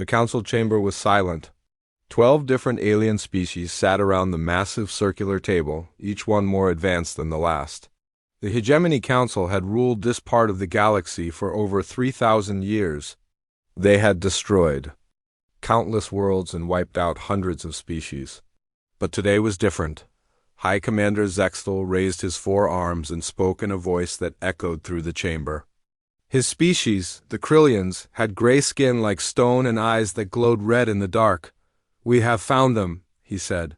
The council chamber was silent. 12 different alien species sat around the massive circular table, each one more advanced than the last. The Hegemony Council had ruled this part of the galaxy for over 3,000 years. They had destroyed countless worlds and wiped out hundreds of species. But today was different. High Commander Zexthel raised his 4 arms and spoke in a voice that echoed through the chamber. His species, the Krillians, had gray skin like stone and eyes that glowed red in the dark. "We have found them," he said.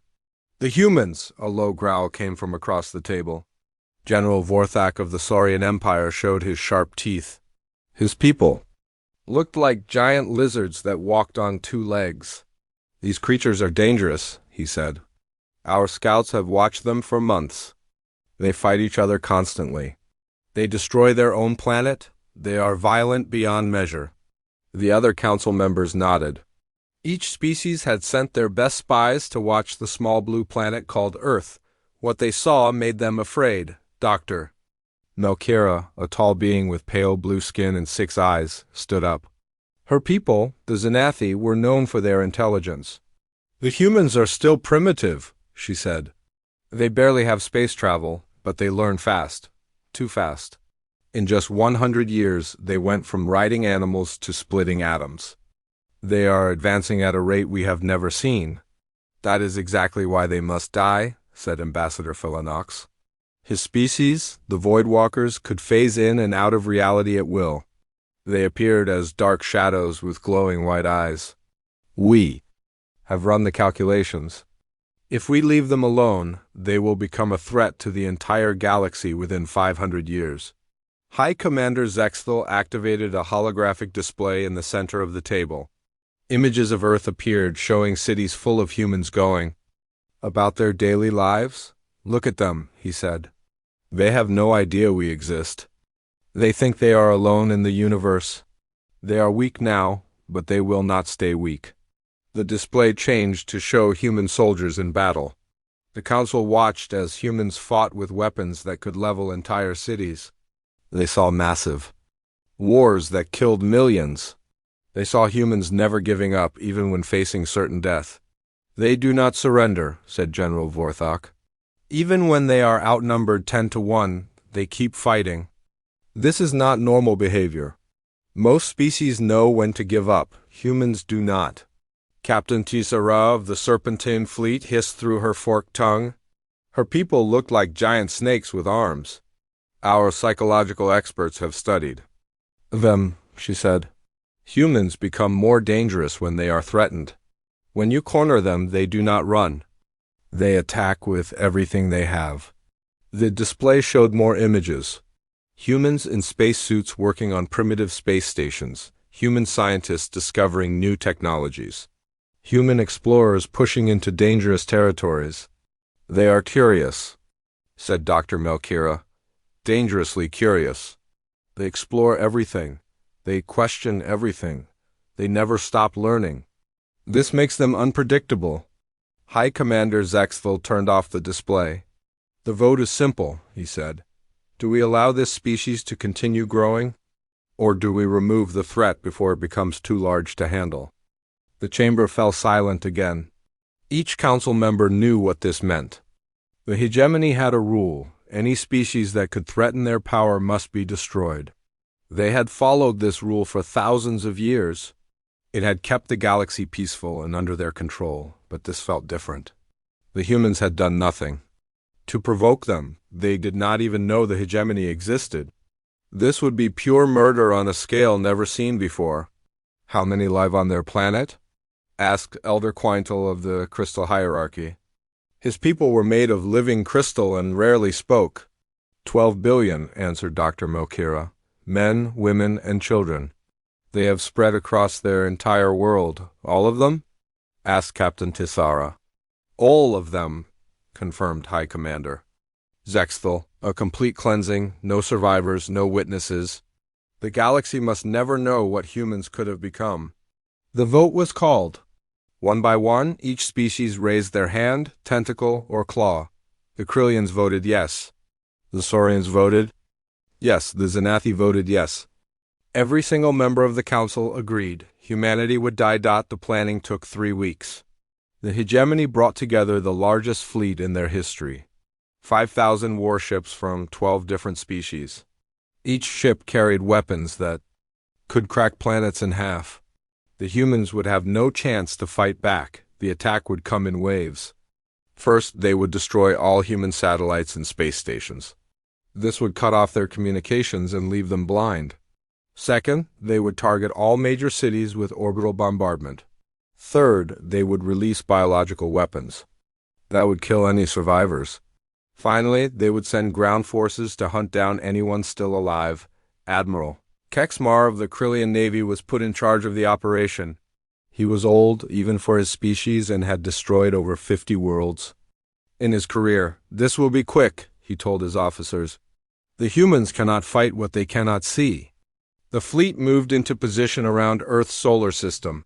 "The humans," a low growl came from across the table. General Vorthak of the Saurian Empire showed his sharp teeth. His people looked like giant lizards that walked on 2 legs. "These creatures are dangerous," he said. "Our scouts have watched them for months. They fight each other constantly. They destroy their own planet. They are violent beyond measure." The other council members nodded. Each species had sent their best spies to watch the small blue planet called Earth. What they saw made them afraid. Dr. Melkira, a tall being with pale blue skin and 6 eyes, stood up. Her people, the Xanathi, were known for their intelligence. "The humans are still primitive," she said. "They barely have space travel, but they learn fast. Too fast. In just 100 years, they went from riding animals to splitting atoms. They are advancing at a rate we have never seen." "That is exactly why they must die," said Ambassador Philanox. His species, the Voidwalkers, could phase in and out of reality at will. They appeared as dark shadows with glowing white eyes. "We have run the calculations. If we leave them alone, they will become a threat to the entire galaxy within 500 years. High Commander Zexthel activated a holographic display in the center of the table. Images of Earth appeared, showing cities full of humans going about their daily lives. "Look at them," he said. "They have no idea we exist. They think they are alone in the universe. They are weak now, but they will not stay weak." The display changed to show human soldiers in battle. The council watched as humans fought with weapons that could level entire cities. They saw massive wars that killed millions. They saw humans never giving up, even when facing certain death. "They do not surrender," said General Vorthak. "Even when they are outnumbered 10 to 1, they keep fighting. This is not normal behavior. Most species know when to give up. Humans do not." Captain Tisara of the Serpentine Fleet hissed through her forked tongue. Her people looked like giant snakes with arms. "Our psychological experts have studied them," she said. "Humans become more dangerous when they are threatened. When you corner them, they do not run. They attack with everything they have." The display showed more images. Humans in spacesuits working on primitive space stations. Human scientists discovering new technologies. Human explorers pushing into dangerous territories. "They are curious," said Dr. Melkira. "Dangerously curious. They explore everything. They question everything. They never stop learning. This makes them unpredictable." High Commander Zexthel turned off the display. "The vote is simple," he said. "Do we allow this species to continue growing? Or do we remove the threat before it becomes too large to handle?" The chamber fell silent again. Each council member knew what this meant. The Hegemony had a rule. Any species that could threaten their power must be destroyed. They had followed this rule for thousands of years. It had kept the galaxy peaceful and under their control, but this felt different. The humans had done nothing to provoke them. They did not even know the Hegemony existed. This would be pure murder on a scale never seen before. "How many live on their planet?" asked Elder Quintal of the Crystal Hierarchy. His people were made of living crystal and rarely spoke. 12 billion, answered Dr. Melkira. "Men, women, and children. They have spread across their entire world." "All of them?" asked Captain Tisara. "All of them," confirmed High Commander Zexthel. "A complete cleansing, no survivors, no witnesses. The galaxy must never know what humans could have become." The vote was called. One by one, each species raised their hand, tentacle, or claw. The Krillians voted yes. The Saurians voted yes. The Xanathi voted yes. Every single member of the council agreed. humanity would die. The planning took 3 weeks. The hegemony brought together the largest fleet in their history. 5,000 warships from 12 different species. Each ship carried weapons that could crack planets in half. The humans would have no chance to fight back. The attack would come in waves. First, they would destroy all human satellites and space stations. This would cut off their communications and leave them blind. Second, they would target all major cities with orbital bombardment. Third, they would release biological weapons. That would kill any survivors. Finally, they would send ground forces to hunt down anyone still alive. Admiral Kexmar of the Krillian Navy was put in charge of the operation. He was old, even for his species, and had destroyed over 50 worlds. In his career, "This will be quick," he told his officers. "The humans cannot fight what they cannot see." The fleet moved into position around Earth's solar system.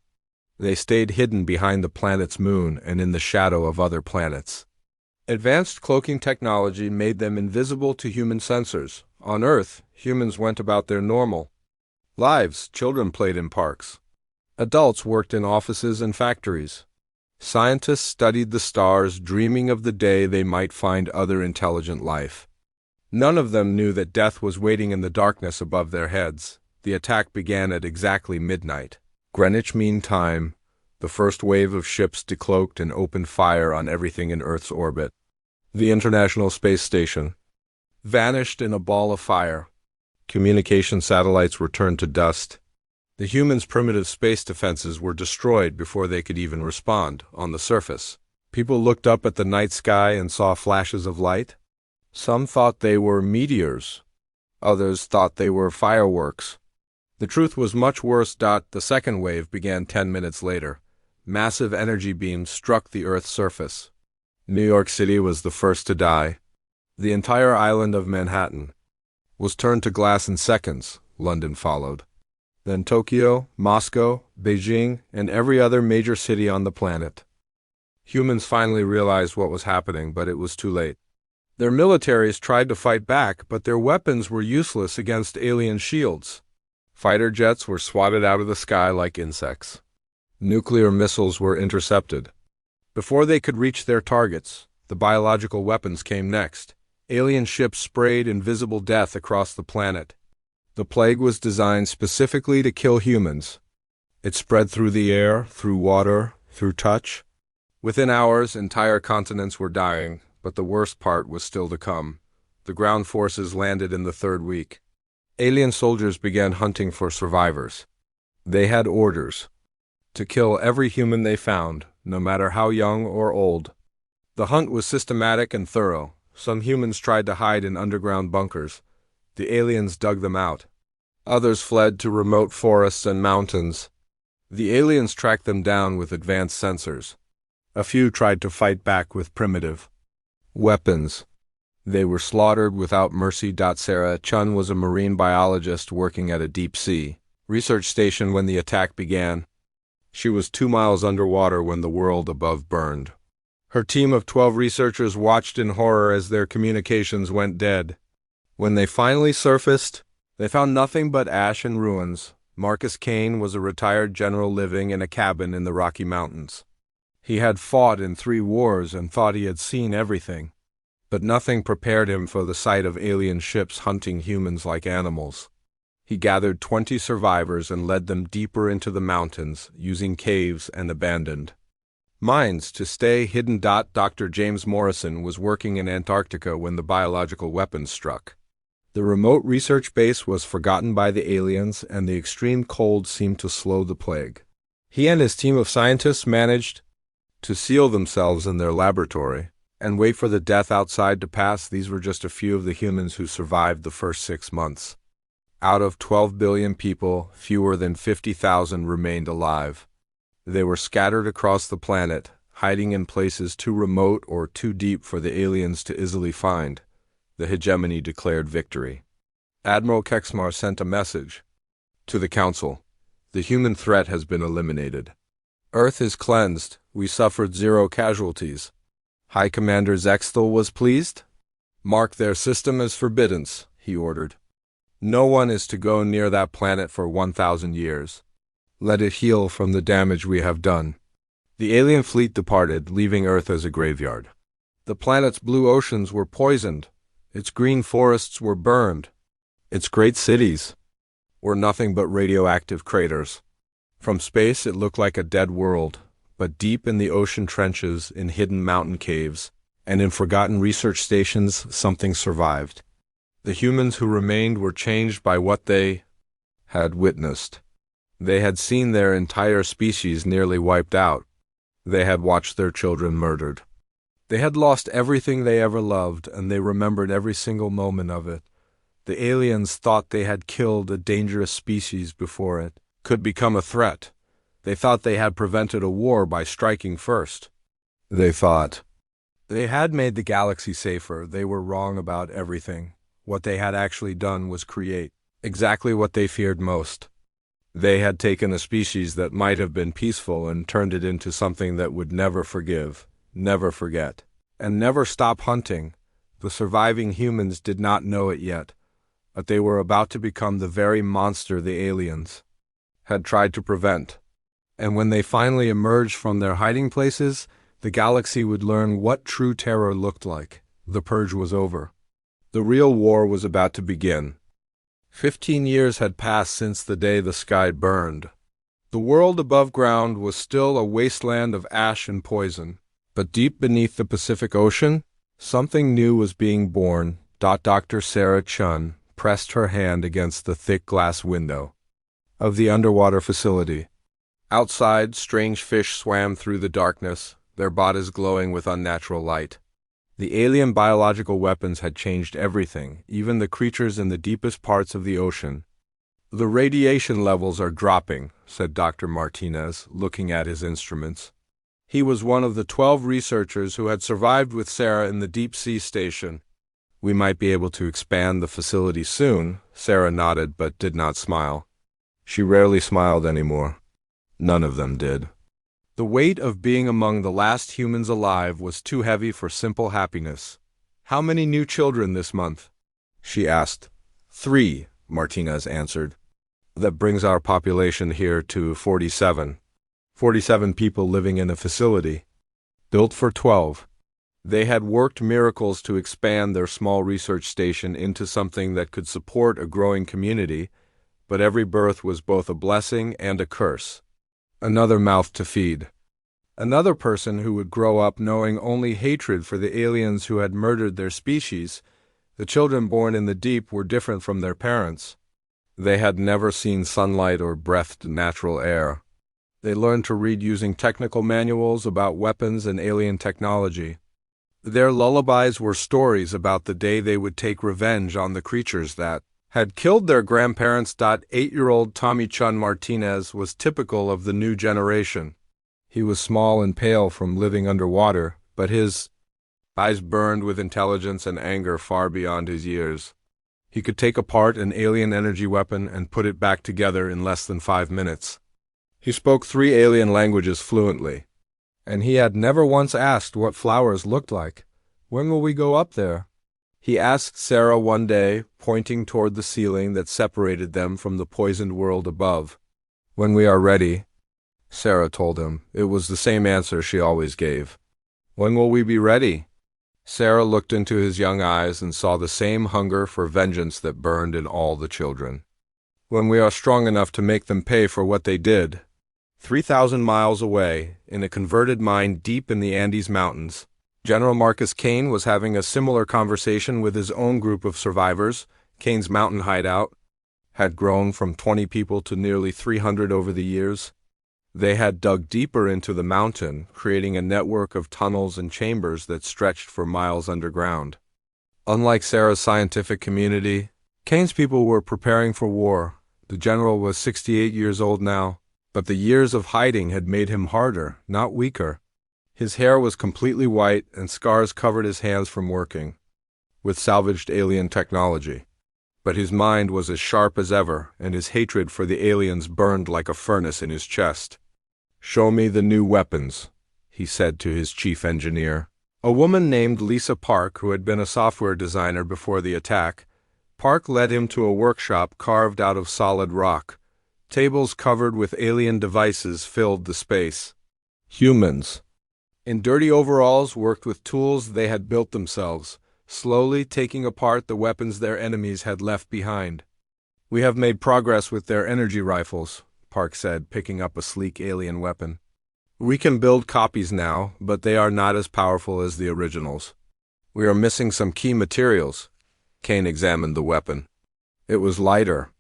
They stayed hidden behind the planet's moon and in the shadow of other planets. Advanced cloaking technology made them invisible to human sensors. On Earth, humans went about their normal lives. Children played in parks. Adults worked in offices and factories. Scientists studied the stars, dreaming of the day they might find other intelligent life. None of them knew that death was waiting in the darkness above their heads. The attack began at exactly midnight, Greenwich Mean Time. The first wave of ships decloaked and opened fire on everything in Earth's orbit. The International Space Station vanished in a ball of fire. Communication satellites were turned to dust. The humans' primitive space defenses were destroyed before they could even respond. On the surface, people looked up at the night sky and saw flashes of light. Some thought they were meteors. Others thought they were fireworks. The truth was much worse. The second wave began 10 minutes later. Massive energy beams struck the Earth's surface. New York City was the first to die. The entire island of Manhattan was turned to glass in seconds. London followed. Then Tokyo, Moscow, Beijing, and every other major city on the planet. Humans finally realized what was happening, but it was too late. Their militaries tried to fight back, but their weapons were useless against alien shields. Fighter jets were swatted out of the sky like insects. Nuclear missiles were intercepted. Before they could reach their targets, the biological weapons came next. Alien ships sprayed invisible death across the planet. The plague was designed specifically to kill humans. It spread through the air, through water, through touch. Within hours, entire continents were dying, but the worst part was still to come. The ground forces landed in the third week. Alien soldiers began hunting for survivors. They had orders to kill every human they found, no matter how young or old. The hunt was systematic and thorough. Some humans tried to hide in underground bunkers. The aliens dug them out. Others fled to remote forests and mountains. The aliens tracked them down with advanced sensors. A few tried to fight back with primitive weapons. They were slaughtered without mercy. Sarah Chun was a marine biologist working at a deep-sea research station when the attack began. She was 2 miles underwater when the world above burned. Her team of 12 researchers watched in horror as their communications went dead. When they finally surfaced, they found nothing but ash and ruins. Marcus Kane was a retired general living in a cabin in the Rocky Mountains. He had fought in 3 wars and thought he had seen everything. But nothing prepared him for the sight of alien ships hunting humans like animals. He gathered 20 survivors and led them deeper into the mountains, using caves and abandoned mines to stay hidden. Dr. James Morrison was working in Antarctica when the biological weapons struck. The remote research base was forgotten by the aliens, and the extreme cold seemed to slow the plague. He and his team of scientists managed to seal themselves in their laboratory and wait for the death outside to pass. These were just a few of the humans who survived the first 6 months. Out of 12 billion people, fewer than 50,000 remained alive. They were scattered across the planet, hiding in places too remote or too deep for the aliens to easily find. The hegemony declared victory. Admiral Kexmar sent a message to the Council. The human threat has been eliminated. Earth is cleansed. We suffered 0 casualties. High Commander Zexthal was pleased. Mark their system as forbiddance, he ordered. No one is to go near that planet for 1,000 years. Let it heal from the damage we have done." The alien fleet departed, leaving Earth as a graveyard. The planet's blue oceans were poisoned, its green forests were burned, its great cities were nothing but radioactive craters. From space it looked like a dead world, but deep in the ocean trenches, in hidden mountain caves, and in forgotten research stations, something survived. The humans who remained were changed by what they had witnessed. They had seen their entire species nearly wiped out. They had watched their children murdered. They had lost everything they ever loved, and they remembered every single moment of it. The aliens thought they had killed a dangerous species before it could become a threat. They thought they had prevented a war by striking first. They thought they had made the galaxy safer. They were wrong about everything. What they had actually done was create exactly what they feared most. They had taken a species that might have been peaceful and turned it into something that would never forgive, never forget, and never stop hunting. The surviving humans did not know it yet, but they were about to become the very monster the aliens had tried to prevent. And when they finally emerged from their hiding places, the galaxy would learn what true terror looked like. The purge was over. The real war was about to begin. 15 years had passed since the day the sky burned. The world above ground was still a wasteland of ash and poison. But deep beneath the Pacific Ocean, something new was being born. Dr. Sarah Chun pressed her hand against the thick glass window of the underwater facility. Outside, strange fish swam through the darkness, their bodies glowing with unnatural light. The alien biological weapons had changed everything, even the creatures in the deepest parts of the ocean. "The radiation levels are dropping," said Dr. Martinez, looking at his instruments. He was one of the 12 researchers who had survived with Sarah in the deep sea station. "We might be able to expand the facility soon." Sarah nodded but did not smile. She rarely smiled anymore. None of them did. The weight of being among the last humans alive was too heavy for simple happiness. "How many new children this month?" she asked. 3, Martinez answered. "That brings our population here to 47. 47 people living in a facility built for 12. They had worked miracles to expand their small research station into something that could support a growing community, but every birth was both a blessing and a curse. Another mouth to feed. Another person who would grow up knowing only hatred for the aliens who had murdered their species. The children born in the deep were different from their parents. They had never seen sunlight or breathed natural air. They learned to read using technical manuals about weapons and alien technology. Their lullabies were stories about the day they would take revenge on the creatures that had killed their grandparents. 8-year-old Tommy Chun Martinez was typical of the new generation. He was small and pale from living underwater, but his eyes burned with intelligence and anger far beyond his years. He could take apart an alien energy weapon and put it back together in less than 5 minutes. He spoke 3 alien languages fluently, and he had never once asked what flowers looked like. "When will we go up there?" he asked Sarah one day, pointing toward the ceiling that separated them from the poisoned world above. "When we are ready," Sarah told him. It was the same answer she always gave. "When will we be ready?" Sarah looked into his young eyes and saw the same hunger for vengeance that burned in all the children. "When we are strong enough to make them pay for what they did." 3,000 miles away, in a converted mine deep in the Andes Mountains, General Marcus Kane was having a similar conversation with his own group of survivors. Kane's mountain hideout had grown from 20 people to nearly 300 over the years. They had dug deeper into the mountain, creating a network of tunnels and chambers that stretched for miles underground. Unlike Sarah's scientific community, Kane's people were preparing for war. The general was 68 years old now, but the years of hiding had made him harder, not weaker. His hair was completely white, and scars covered his hands from working with salvaged alien technology. But his mind was as sharp as ever, and his hatred for the aliens burned like a furnace in his chest. "Show me the new weapons," he said to his chief engineer, a woman named Lisa Park, who had been a software designer before the attack. Park led him to a workshop carved out of solid rock. Tables covered with alien devices filled the space. Humans, in dirty overalls, worked with tools they had built themselves, slowly taking apart the weapons their enemies had left behind. "We have made progress with their energy rifles," Park said, picking up a sleek alien weapon. "We can build copies now, but they are not as powerful as the originals. We are missing some key materials." Kane examined the weapon. It was lighter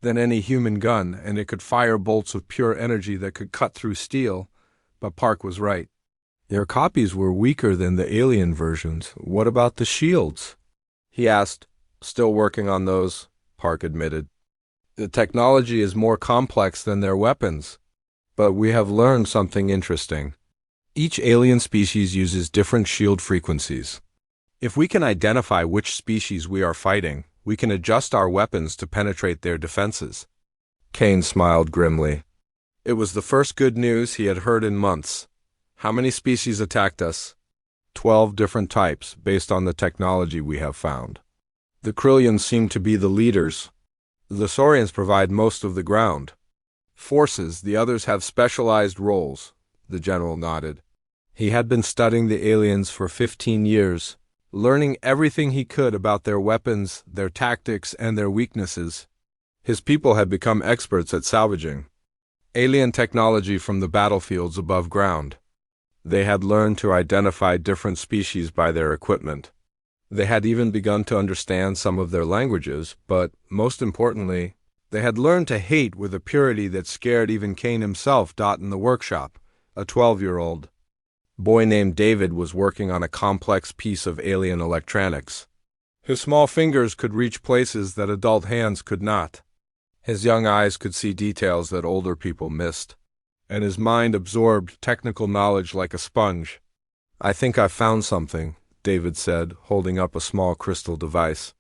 than any human gun, and it could fire bolts of pure energy that could cut through steel, but Park was right. Their copies were weaker than the alien versions. "What about the shields?" he asked. "Still working on those," Park admitted. "The technology is more complex than their weapons. But we have learned something interesting. Each alien species uses different shield frequencies. If we can identify which species we are fighting, we can adjust our weapons to penetrate their defenses." Kane smiled grimly. It was the first good news he had heard in months. "How many species attacked us?" 12 different types, based on the technology we have found. The Krillians seem to be the leaders. The Saurians provide most of the ground forces, the others have specialized roles," the general nodded. He had been studying the aliens for 15 years, learning everything he could about their weapons, their tactics, and their weaknesses. His people had become experts at salvaging alien technology from the battlefields above ground. They had learned to identify different species by their equipment. They had even begun to understand some of their languages, but, most importantly, they had learned to hate with a purity that scared even Kane himself. In the workshop, a 12-year-old boy named David was working on a complex piece of alien electronics. His small fingers could reach places that adult hands could not. His young eyes could see details that older people missed, and his mind absorbed technical knowledge like a sponge. "I think I've found something," David said, holding up a small crystal device.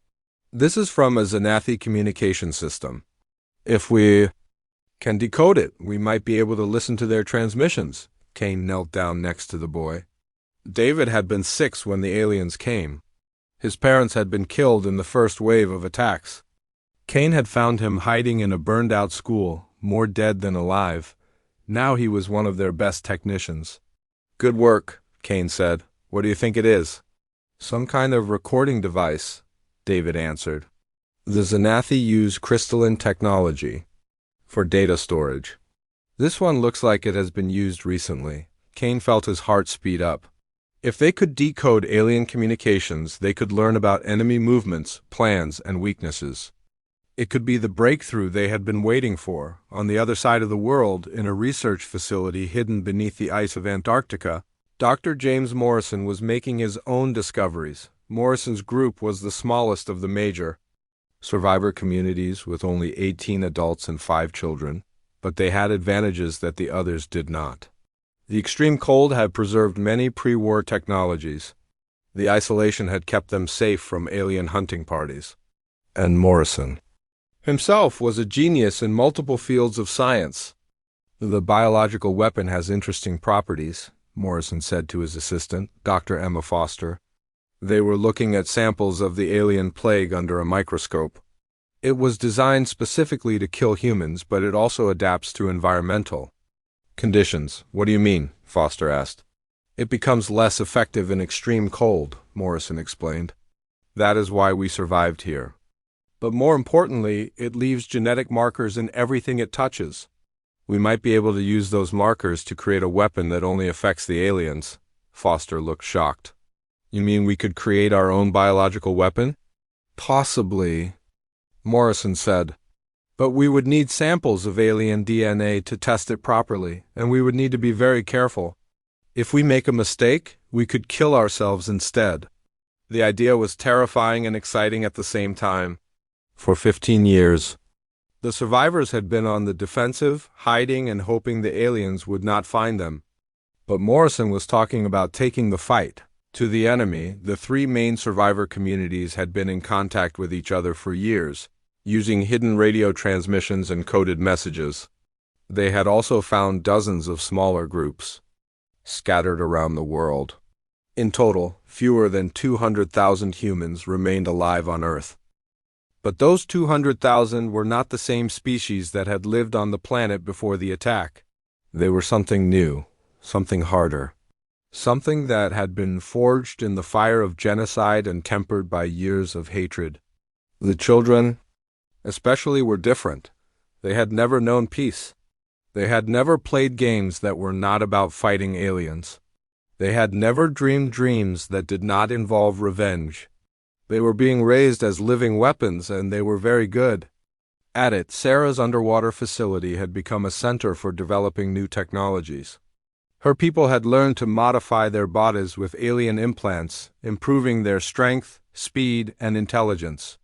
"This is from a Xanathi communication system. If we can decode it, we might be able to listen to their transmissions." Kane knelt down next to the boy. David had been 6 when the aliens came. His parents had been killed in the first wave of attacks. Kane had found him hiding in a burned-out school, more dead than alive. Now he was one of their best technicians. "Good work," Kane said. "What do you think it is?" "Some kind of recording device," David answered. "The Xanathi use crystalline technology for data storage. This one looks like it has been used recently." Kane felt his heart speed up. If they could decode alien communications, they could learn about enemy movements, plans, and weaknesses. It could be the breakthrough they had been waiting for. On the other side of the world, in a research facility hidden beneath the ice of Antarctica, Dr. James Morrison was making his own discoveries. Morrison's group was the smallest of the major survivor communities, with only 18 adults and 5 children, but they had advantages that the others did not. The extreme cold had preserved many pre-war technologies. The isolation had kept them safe from alien hunting parties. And Morrison himself was a genius in multiple fields of science. "The biological weapon has interesting properties," Morrison said to his assistant, Dr. Emma Foster. They were looking at samples of the alien plague under a microscope. "It was designed specifically to kill humans, but it also adapts to environmental conditions." "What do you mean?" Foster asked. "It becomes less effective in extreme cold," Morrison explained. "That is why we survived here. But more importantly, it leaves genetic markers in everything it touches. We might be able to use those markers to create a weapon that only affects the aliens." Foster looked shocked. "You mean we could create our own biological weapon?" "Possibly," Morrison said. "But we would need samples of alien DNA to test it properly, and we would need to be very careful. If we make a mistake, we could kill ourselves instead." The idea was terrifying and exciting at the same time. For 15 years, the survivors had been on the defensive, hiding and hoping the aliens would not find them. But Morrison was talking about taking the fight to the enemy. The 3 main survivor communities had been in contact with each other for years, using hidden radio transmissions and coded messages. They had also found dozens of smaller groups scattered around the world. In total, fewer than 200,000 humans remained alive on Earth. But those 200,000 were not the same species that had lived on the planet before the attack. They were something new, something harder, something that had been forged in the fire of genocide and tempered by years of hatred. The children, especially, were different. They had never known peace. They had never played games that were not about fighting aliens. They had never dreamed dreams that did not involve revenge. They were being raised as living weapons, and they were very good at it. Sarah's underwater facility had become a center for developing new technologies. Her people had learned to modify their bodies with alien implants, improving their strength, speed, and intelligence.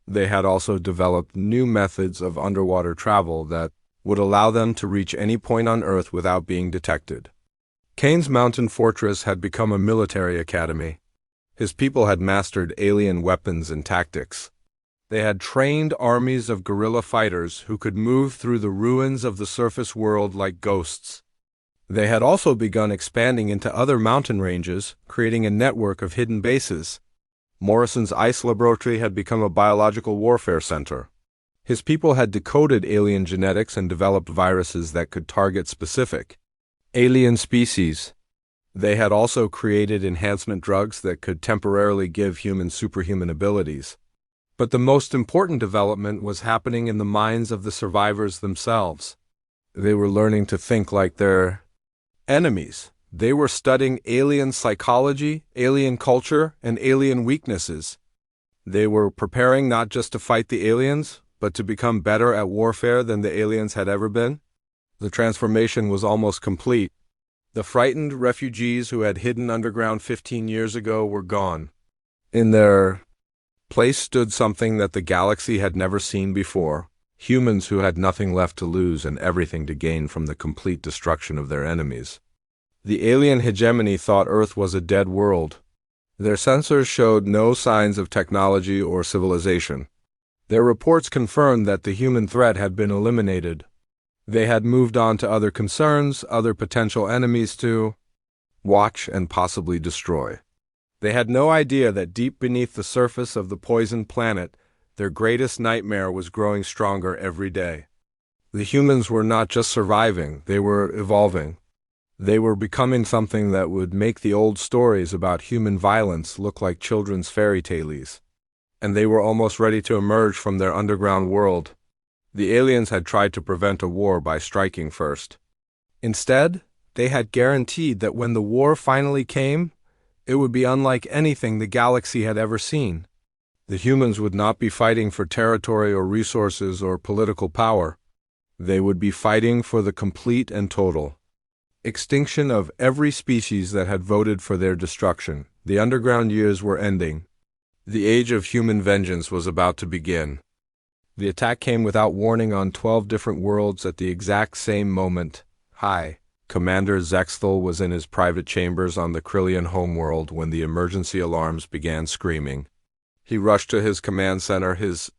They had also developed new methods of underwater travel that would allow them to reach any point on Earth without being detected. Kane's mountain fortress had become a military academy. His people had mastered alien weapons and tactics. They had trained armies of guerrilla fighters who could move through the ruins of the surface world like ghosts. They had also begun expanding into other mountain ranges, creating a network of hidden bases. Morrison's ice laboratory had become a biological warfare center. His people had decoded alien genetics and developed viruses that could target specific alien species. They had also created enhancement drugs that could temporarily give humans superhuman abilities. But the most important development was happening in the minds of the survivors themselves. They were learning to think like their enemies. They were studying alien psychology, alien culture, and alien weaknesses. They were preparing not just to fight the aliens, but to become better at warfare than the aliens had ever been. The transformation was almost complete. The frightened refugees who had hidden underground 15 years ago were gone. In their place stood something that the galaxy had never seen before: humans who had nothing left to lose and everything to gain from the complete destruction of their enemies. The alien hegemony thought Earth was a dead world. Their sensors showed no signs of technology or civilization. Their reports confirmed that the human threat had been eliminated. They had moved on to other concerns, other potential enemies to watch and possibly destroy. They had no idea that deep beneath the surface of the poisoned planet, their greatest nightmare was growing stronger every day. The humans were not just surviving, they were evolving. They were becoming something that would make the old stories about human violence look like children's fairy tales. And they were almost ready to emerge from their underground world. The aliens had tried to prevent a war by striking first. Instead, they had guaranteed that when the war finally came, it would be unlike anything the galaxy had ever seen. The humans would not be fighting for territory or resources or political power. They would be fighting for the complete and total extinction of every species that had voted for their destruction. The underground years were ending. The age of human vengeance was about to begin. The attack came without warning on 12 different worlds at the exact same moment. Commander Zexthal was in his private chambers on the Krillian homeworld when the emergency alarms began screaming. He rushed to his command center, his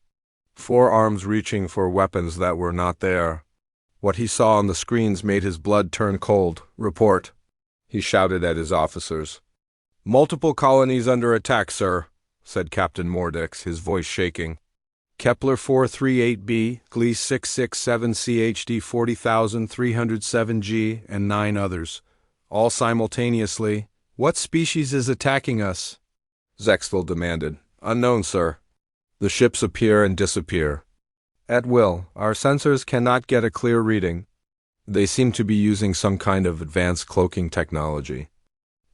forearms reaching for weapons that were not there. What he saw on the screens made his blood turn cold. "Report," he shouted at his officers. "Multiple colonies under attack, sir," said Captain Mordix, his voice shaking. "Kepler 438b, Gliese 667 CHD 40307G, and 9 others, all simultaneously. What species is attacking us?" Zexthal demanded. "Unknown, sir. The ships appear and disappear at will. Our sensors cannot get a clear reading. They seem to be using some kind of advanced cloaking technology."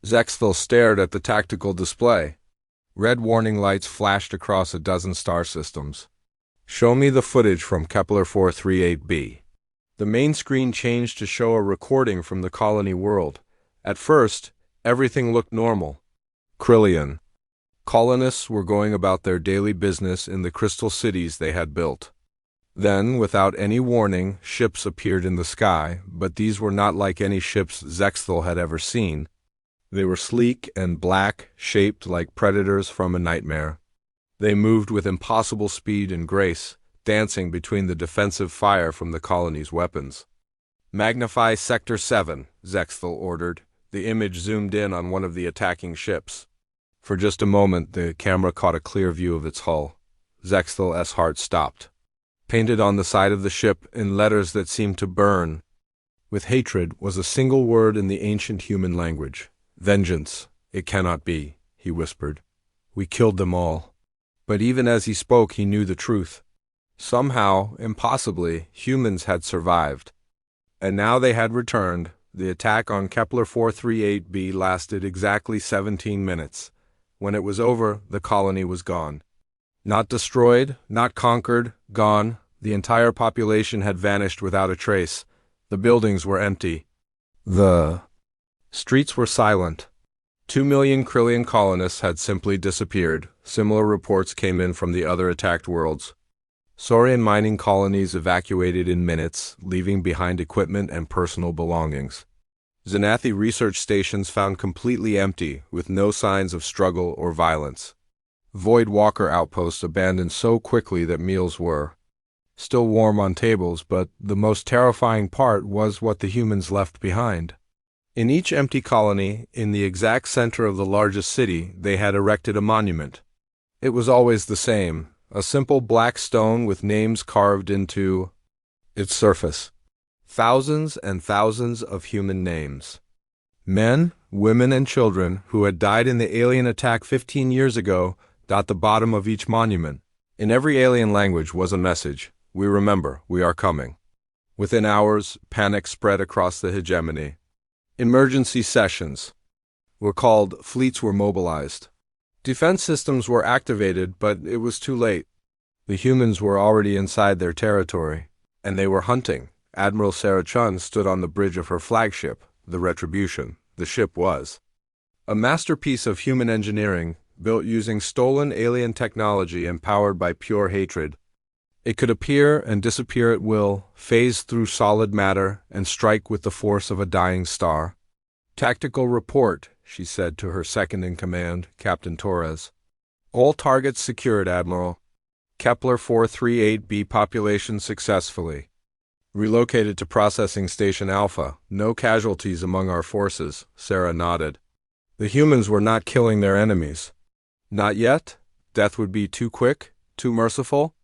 Zexthal stared at the tactical display. Red warning lights flashed across a dozen star systems. "Show me the footage from Kepler 438b. The main screen changed to show a recording from the colony world. At first, everything looked normal. Krillian. Colonists were going about their daily business in the crystal cities they had built. Then, without any warning, ships appeared in the sky, but these were not like any ships Zexthal had ever seen. They were sleek and black, shaped like predators from a nightmare. They moved with impossible speed and grace, dancing between the defensive fire from the colony's weapons. "Magnify Sector 7, Zexthal ordered. The image zoomed in on one of the attacking ships. For just a moment, the camera caught a clear view of its hull. Zextel's heart stopped. Painted on the side of the ship in letters that seemed to burn with hatred was a single word in the ancient human language. Vengeance. It cannot be, he whispered. We killed them all. But even as he spoke, he knew the truth. Somehow, impossibly, humans had survived. And now they had returned. The attack on Kepler 438b lasted exactly 17 minutes. When it was over, the colony was gone. Not destroyed, not conquered, gone. The entire population had vanished without a trace. The buildings were empty. The streets were silent. 2 million Krillian colonists had simply disappeared. Similar reports came in from the other attacked worlds. Saurian mining colonies evacuated in minutes, leaving behind equipment and personal belongings. Xanathi research stations found completely empty, with no signs of struggle or violence. Void Walker outposts abandoned so quickly that meals were still warm on tables, but the most terrifying part was what the humans left behind. In each empty colony, in the exact center of the largest city, they had erected a monument. It was always the same, a simple black stone with names carved into its surface. Thousands and thousands of human names. Men, women, and children who had died in the alien attack 15 years ago dot the bottom of each monument. In every alien language was a message. We remember, we are coming. Within hours, panic spread across the hegemony. Emergency sessions were called, fleets were mobilized. Defense systems were activated, but it was too late. The humans were already inside their territory, and they were hunting. Admiral Sarah Chun stood on the bridge of her flagship, the Retribution. The ship was a masterpiece of human engineering, built using stolen alien technology and powered by pure hatred. It could appear and disappear at will, phase through solid matter, and strike with the force of a dying star. Tactical report, she said to her second-in-command, Captain Torres. All targets secured, Admiral. Kepler 438b population successfully relocated to Processing Station Alpha. No casualties among our forces, Sarah nodded. The humans were not killing their enemies. Not yet? Death would be too quick, too merciful?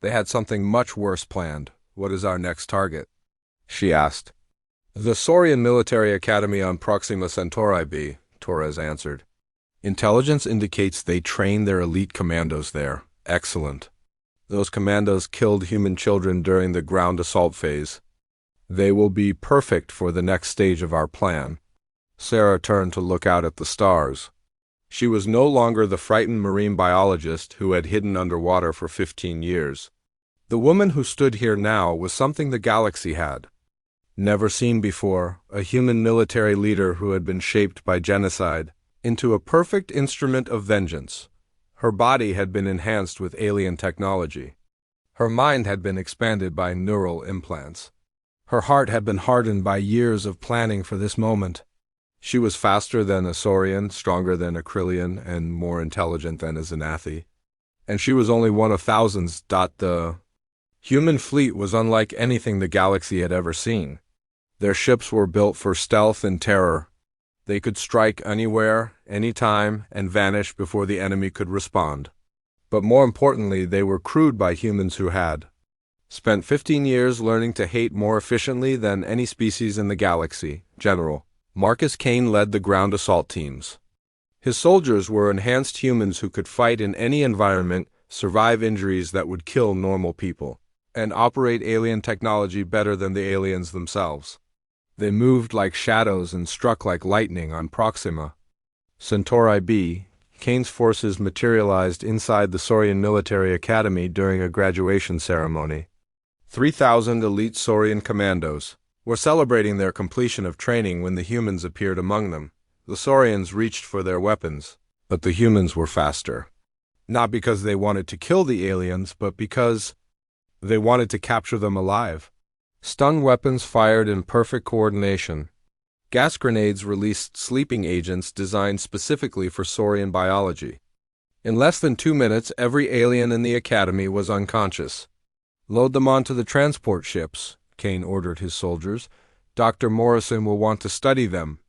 They had something much worse planned. What is our next target? She asked. The Saurian Military Academy on Proxima Centauri B, Torres answered. Intelligence indicates they train their elite commandos there. Excellent. Those commandos killed human children during the ground assault phase. They will be perfect for the next stage of our plan. Sarah turned to look out at the stars. She was no longer the frightened marine biologist who had hidden underwater for 15 years. The woman who stood here now was something the galaxy had never seen before, a human military leader who had been shaped by genocide into a perfect instrument of vengeance. Her body had been enhanced with alien technology. Her mind had been expanded by neural implants. Her heart had been hardened by years of planning for this moment. She was faster than a Saurian, stronger than a Krillian, and more intelligent than a Xanathi. And she was only one of thousands. The human fleet was unlike anything the galaxy had ever seen. Their ships were built for stealth and terror. They could strike anywhere, anytime, and vanish before the enemy could respond. But more importantly, they were crewed by humans who had spent 15 years learning to hate more efficiently than any species in the galaxy. General Marcus Kane led the ground assault teams. His soldiers were enhanced humans who could fight in any environment, survive injuries that would kill normal people, and operate alien technology better than the aliens themselves. They moved like shadows and struck like lightning on Proxima Centauri B. Kane's forces materialized inside the Saurian Military Academy during a graduation ceremony. 3,000 elite Saurian commandos were celebrating their completion of training when the humans appeared among them. The Saurians reached for their weapons, but the humans were faster. Not because they wanted to kill the aliens, but because they wanted to capture them alive. Stun weapons fired in perfect coordination. Gas grenades released sleeping agents designed specifically for Saurian biology. In less than 2 minutes, every alien in the academy was unconscious. Load them onto the transport ships, Kane ordered his soldiers. Dr. Morrison will want to study them.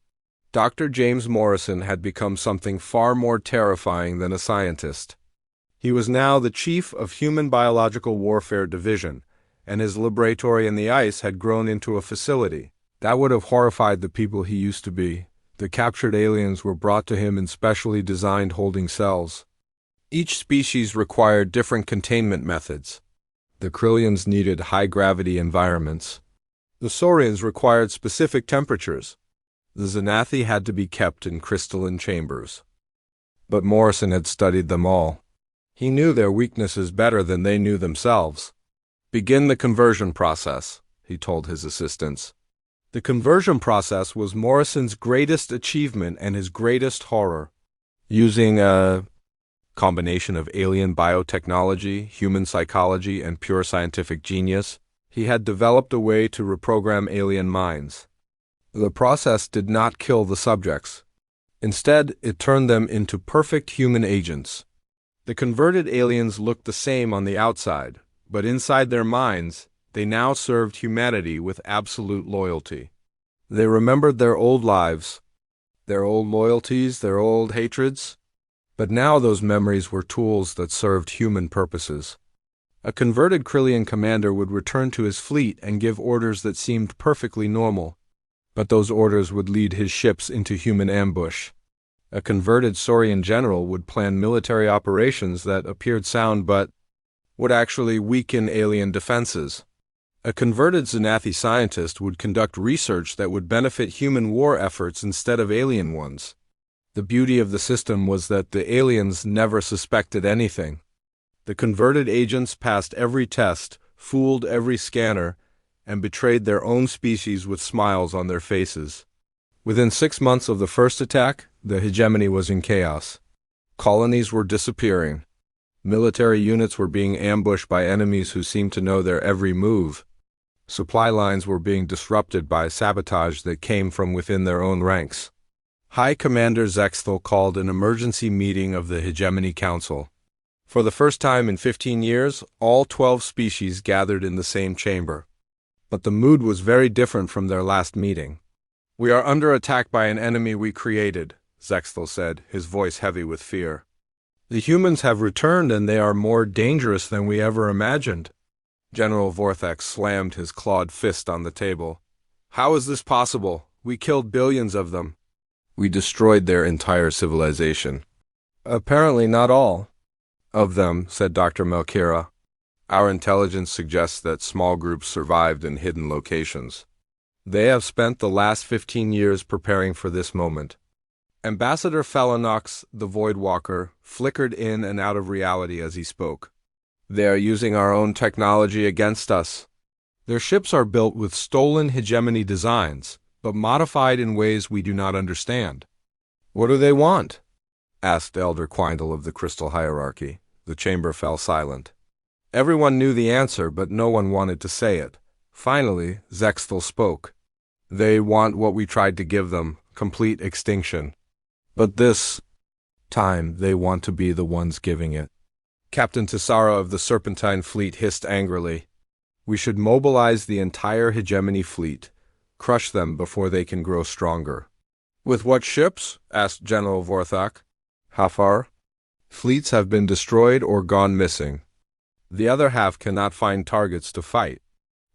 Dr. James Morrison had become something far more terrifying than a scientist. He was now the chief of Human Biological Warfare Division, and his laboratory in the ice had grown into a facility. That would have horrified the people he used to be. The captured aliens were brought to him in specially designed holding cells. Each species required different containment methods. The Krillians needed high-gravity environments. The Saurians required specific temperatures. The Xanathi had to be kept in crystalline chambers. But Morrison had studied them all. He knew their weaknesses better than they knew themselves. "Begin the conversion process," he told his assistants. The conversion process was Morrison's greatest achievement and his greatest horror. Using a combination of alien biotechnology, human psychology, and pure scientific genius, he had developed a way to reprogram alien minds. The process did not kill the subjects. Instead, it turned them into perfect human agents. The converted aliens looked the same on the outside, but inside their minds, they now served humanity with absolute loyalty. They remembered their old lives, their old loyalties, their old hatreds, but now those memories were tools that served human purposes. A converted Krillian commander would return to his fleet and give orders that seemed perfectly normal, but those orders would lead his ships into human ambush. A converted Saurian general would plan military operations that appeared sound but would actually weaken alien defenses. A converted Xanathi scientist would conduct research that would benefit human war efforts instead of alien ones. The beauty of the system was that the aliens never suspected anything. The converted agents passed every test, fooled every scanner, and betrayed their own species with smiles on their faces. Within 6 months of the first attack, the hegemony was in chaos. Colonies were disappearing. Military units were being ambushed by enemies who seemed to know their every move. Supply lines were being disrupted by sabotage that came from within their own ranks. High Commander Zexthal called an emergency meeting of the Hegemony Council. For the first time in 15 years, all 12 species gathered in the same chamber. But the mood was very different from their last meeting. "We are under attack by an enemy we created," Zexthal said, his voice heavy with fear. "The humans have returned and they are more dangerous than we ever imagined." General Vorthak slammed his clawed fist on the table. "How is this possible? We killed billions of them. We destroyed their entire civilization." "Apparently not all of them," said Dr. Melkira. "Our intelligence suggests that small groups survived in hidden locations. They have spent the last 15 years preparing for this moment." Ambassador Felinox, the Void Walker, flickered in and out of reality as he spoke. "They are using our own technology against us. Their ships are built with stolen hegemony designs, but modified in ways we do not understand." "What do they want?" asked Elder Quindle of the Crystal Hierarchy. The chamber fell silent. Everyone knew the answer, but no one wanted to say it. Finally, Zexthal spoke. "They want what we tried to give them, complete extinction. But this time they want to be the ones giving it." Captain Tessara of the Serpentine Fleet hissed angrily. "We should mobilize the entire hegemony fleet, crush them before they can grow stronger." "With what ships?" asked General Vorthak. "How far?" "Fleets have been destroyed or gone missing. The other half cannot find targets to fight.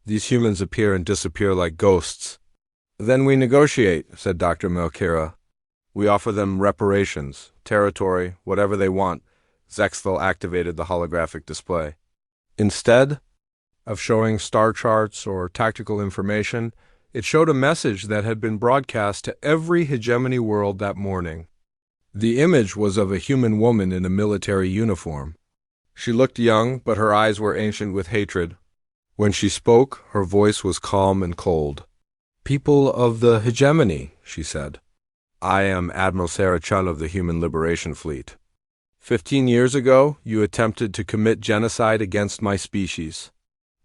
These humans appear and disappear like ghosts." "Then we negotiate," said Dr. Melkira. "We offer them reparations, territory, whatever they want." Zexthal activated the holographic display. Instead of showing star charts or tactical information, it showed a message that had been broadcast to every hegemony world that morning. The image was of a human woman in a military uniform. She looked young, but her eyes were ancient with hatred. When she spoke, her voice was calm and cold. "People of the hegemony," she said. "I am Admiral Sarah Chun of the Human Liberation Fleet. 15 years ago, you attempted to commit genocide against my species.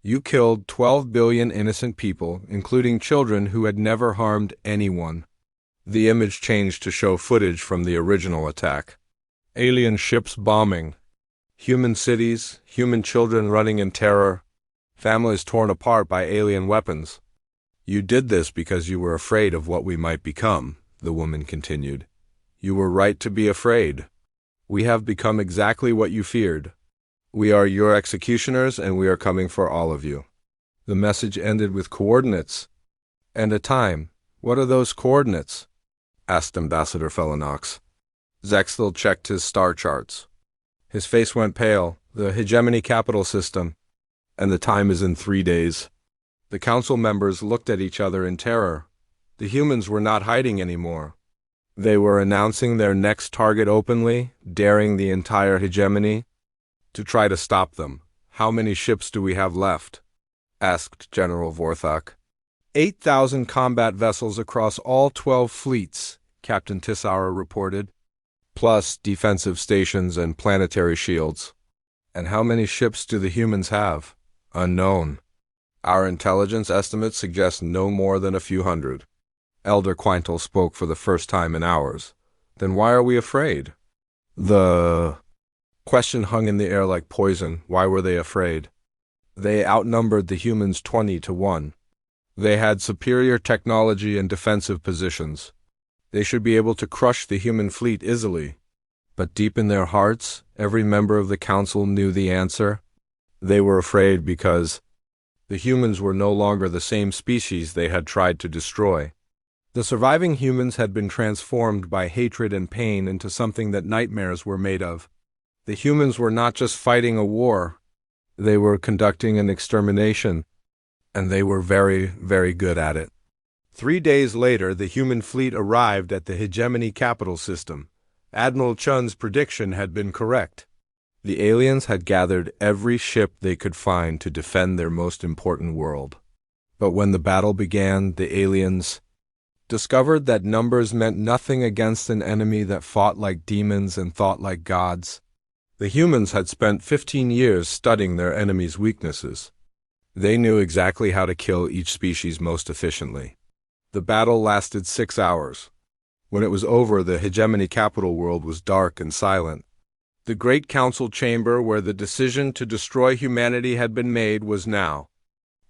You killed 12 billion innocent people, including children who had never harmed anyone." The image changed to show footage from the original attack. Alien ships bombing. Human cities, human children running in terror. Families torn apart by alien weapons. "You did this because you were afraid of what we might become," the woman continued. "You were right to be afraid. We have become exactly what you feared. We are your executioners, and we are coming for all of you. The message ended with coordinates and a time. What are those coordinates? Asked Ambassador Felinox. Zexthel checked his star charts. His face went pale. The hegemony capital system. And the time is in 3 days. The council members looked at each other in terror. The humans were not hiding anymore. They were announcing their next target openly, daring the entire hegemony to try to stop them. How many ships do we have left? Asked General Vorthok. 8,000 combat vessels across all 12 fleets, Captain Tissauer reported, plus defensive stations and planetary shields. And how many ships do the humans have? Unknown. Our intelligence estimates suggest no more than a few hundred. Elder Quintal spoke for the first time in hours. Then why are we afraid? The question hung in the air like poison. Why were they afraid? They outnumbered the humans 20-1. They had superior technology and defensive positions. They should be able to crush the human fleet easily. But deep in their hearts, every member of the council knew the answer. They were afraid because the humans were no longer the same species they had tried to destroy. The surviving humans had been transformed by hatred and pain into something that nightmares were made of. The humans were not just fighting a war. They were conducting an extermination. And they were very, very good at it. 3 days later, the human fleet arrived at the hegemony capital system. Admiral Chun's prediction had been correct. The aliens had gathered every ship they could find to defend their most important world. But when the battle began, the aliens discovered that numbers meant nothing against an enemy that fought like demons and thought like gods. The humans had spent 15 years studying their enemies' weaknesses. They knew exactly how to kill each species most efficiently. The battle lasted 6 hours. When it was over, the hegemony capital world was dark and silent. The great council chamber where the decision to destroy humanity had been made was now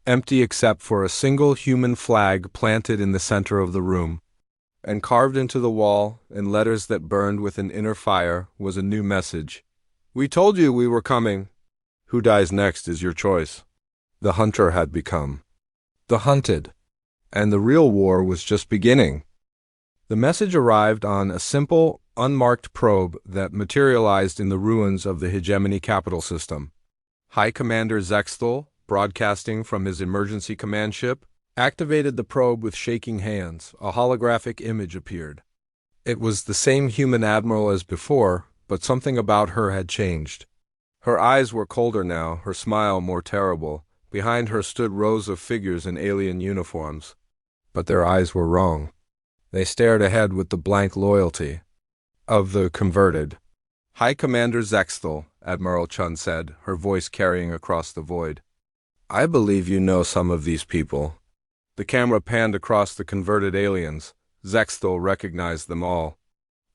empty except for a single human flag planted in the center of the room. And carved into the wall, in letters that burned with an inner fire, was a new message. We told you we were coming. Who dies next is your choice. The hunter had become the hunted, and the real war was just beginning. The message arrived on a simple, unmarked probe that materialized in the ruins of the hegemony capital system. High Commander Zexthel, broadcasting from his emergency command ship, activated the probe with shaking hands. A holographic image appeared. It was the same human admiral as before, but something about her had changed. Her eyes were colder now, her smile more terrible. Behind her stood rows of figures in alien uniforms. But their eyes were wrong. They stared ahead with the blank loyalty of the converted. High Commander Zexthel, Admiral Chun said, her voice carrying across the void. I believe you know some of these people. The camera panned across the converted aliens. Zexthel recognized them all.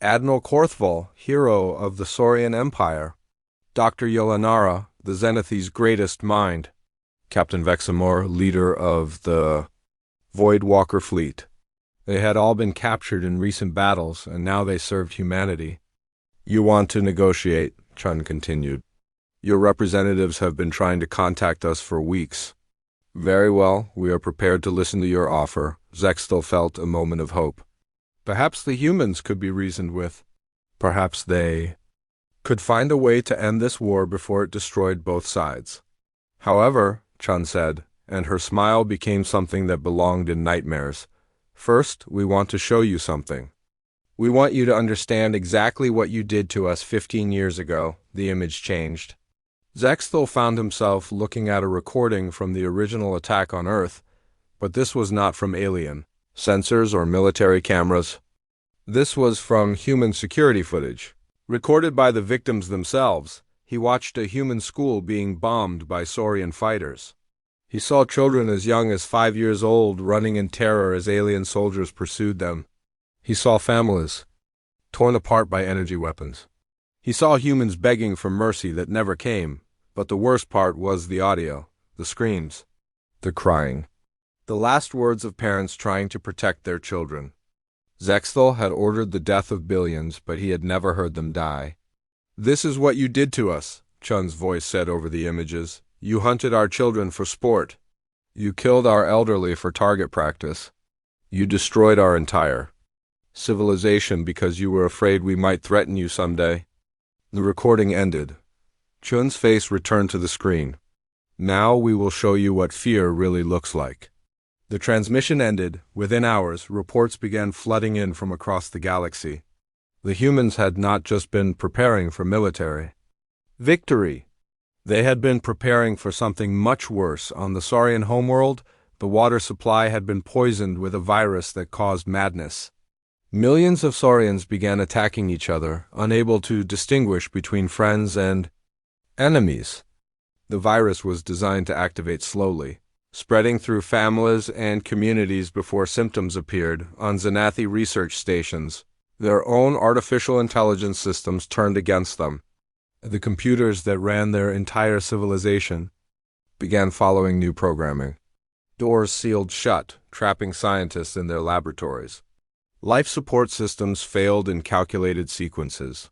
Admiral Korthval, hero of the Saurian Empire. Dr. Yolanara, the Zenithese greatest mind. Captain Vexamor, leader of the Voidwalker fleet. They had all been captured in recent battles, and now they served humanity. You want to negotiate, Chun continued. Your representatives have been trying to contact us for weeks. Very well, we are prepared to listen to your offer. Zexthel felt a moment of hope. Perhaps the humans could be reasoned with. Perhaps they could find a way to end this war before it destroyed both sides. However, Chun said, and her smile became something that belonged in nightmares. First, we want to show you something. We want you to understand exactly what you did to us 15 years ago. The image changed. Zexthel found himself looking at a recording from the original attack on Earth, but this was not from alien sensors or military cameras. This was from human security footage, recorded by the victims themselves. He watched a human school being bombed by Saurian fighters. He saw children as young as 5 years old running in terror as alien soldiers pursued them. He saw families torn apart by energy weapons. He saw humans begging for mercy that never came, but the worst part was the audio, the screams, the crying. The last words of parents trying to protect their children. Zexthel had ordered the death of billions, but he had never heard them die. This is what you did to us, Chun's voice said over the images. You hunted our children for sport. You killed our elderly for target practice. You destroyed our entire civilization because you were afraid we might threaten you someday. The recording ended. Chun's face returned to the screen. Now we will show you what fear really looks like. The transmission ended. Within hours, reports began flooding in from across the galaxy. The humans had not just been preparing for military victory. They had been preparing for something much worse. On the Saurian homeworld, the water supply had been poisoned with a virus that caused madness. Millions of Saurians began attacking each other, unable to distinguish between friends and enemies. The virus was designed to activate slowly, spreading through families and communities before symptoms appeared. On Xanathi research stations, their own artificial intelligence systems turned against them. The computers that ran their entire civilization began following new programming. Doors sealed shut, trapping scientists in their laboratories. Life support systems failed in calculated sequences.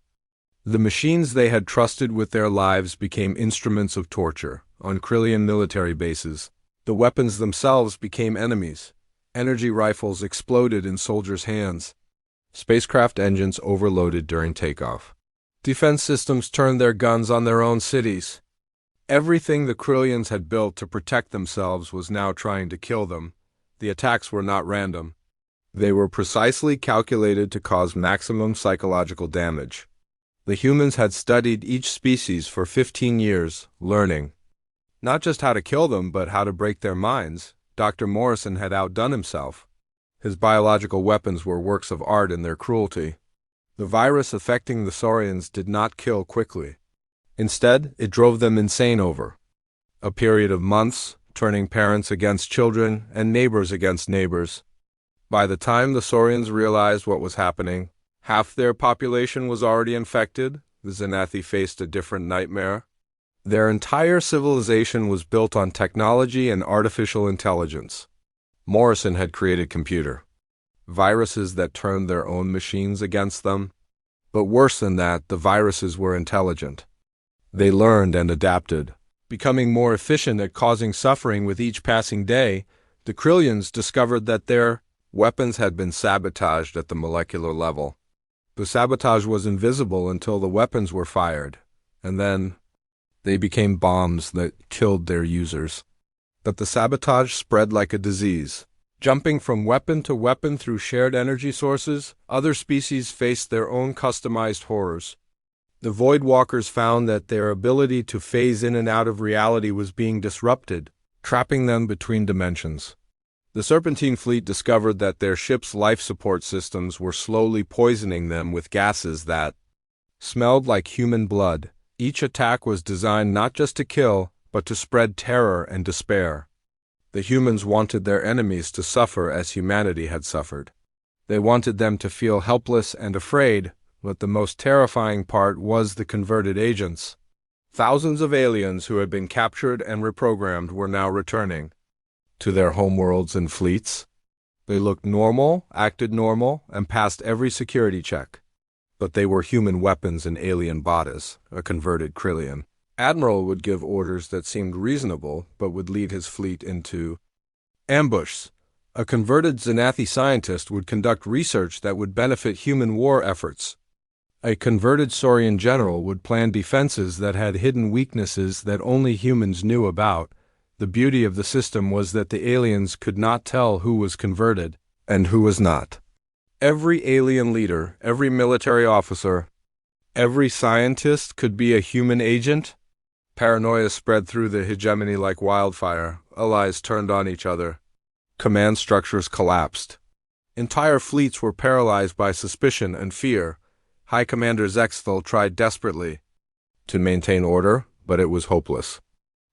The machines they had trusted with their lives became instruments of torture. On Krillian military bases, the weapons themselves became enemies. Energy rifles exploded in soldiers' hands. Spacecraft engines overloaded during takeoff. Defense systems turned their guns on their own cities. Everything the Krillians had built to protect themselves was now trying to kill them. The attacks were not random. They were precisely calculated to cause maximum psychological damage. The humans had studied each species for 15 years, learning not just how to kill them, but how to break their minds. Dr. Morrison had outdone himself. His biological weapons were works of art in their cruelty. The virus affecting the Saurians did not kill quickly. Instead, it drove them insane over a period of months, turning parents against children and neighbors against neighbors. By the time the Saurians realized what was happening, half their population was already infected. The Xanathi faced a different nightmare. Their entire civilization was built on technology and artificial intelligence. Morrison had created computer viruses that turned their own machines against them. But worse than that, the viruses were intelligent. They learned and adapted, becoming more efficient at causing suffering with each passing day. The Krillians discovered that their weapons had been sabotaged at the molecular level. The sabotage was invisible until the weapons were fired, and then they became bombs that killed their users. But the sabotage spread like a disease. Jumping from weapon to weapon through shared energy sources, other species faced their own customized horrors. The Void Walkers found that their ability to phase in and out of reality was being disrupted, trapping them between dimensions. The Serpentine fleet discovered that their ship's life support systems were slowly poisoning them with gases that smelled like human blood. Each attack was designed not just to kill, but to spread terror and despair. The humans wanted their enemies to suffer as humanity had suffered. They wanted them to feel helpless and afraid, but the most terrifying part was the converted agents. Thousands of aliens who had been captured and reprogrammed were now returning to their homeworlds and fleets. They looked normal, acted normal, and passed every security check. But they were human weapons in alien bodies, a converted Krillian. Admiral would give orders that seemed reasonable, but would lead his fleet into ambush. A converted Xanathi scientist would conduct research that would benefit human war efforts. A converted Saurian general would plan defenses that had hidden weaknesses that only humans knew about. The beauty of the system was that the aliens could not tell who was converted and who was not. Every alien leader, every military officer, every scientist could be a human agent. Paranoia spread through the hegemony like wildfire. Allies turned on each other. Command structures collapsed. Entire fleets were paralyzed by suspicion and fear. High Commander Zexthal tried desperately to maintain order, but it was hopeless.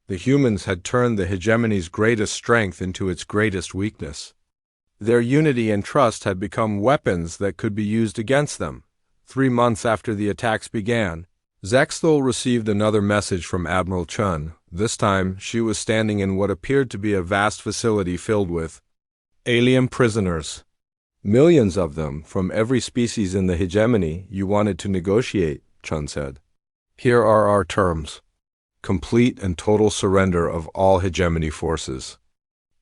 The humans had turned the hegemony's greatest strength into its greatest weakness. Their unity and trust had become weapons that could be used against them. 3 months after the attacks began, Zexthal received another message from Admiral Chun. This time, she was standing in what appeared to be a vast facility filled with alien prisoners. Millions of them, from every species in the hegemony. You wanted to negotiate, Chun said. Here are our terms. Complete and total surrender of all hegemony forces.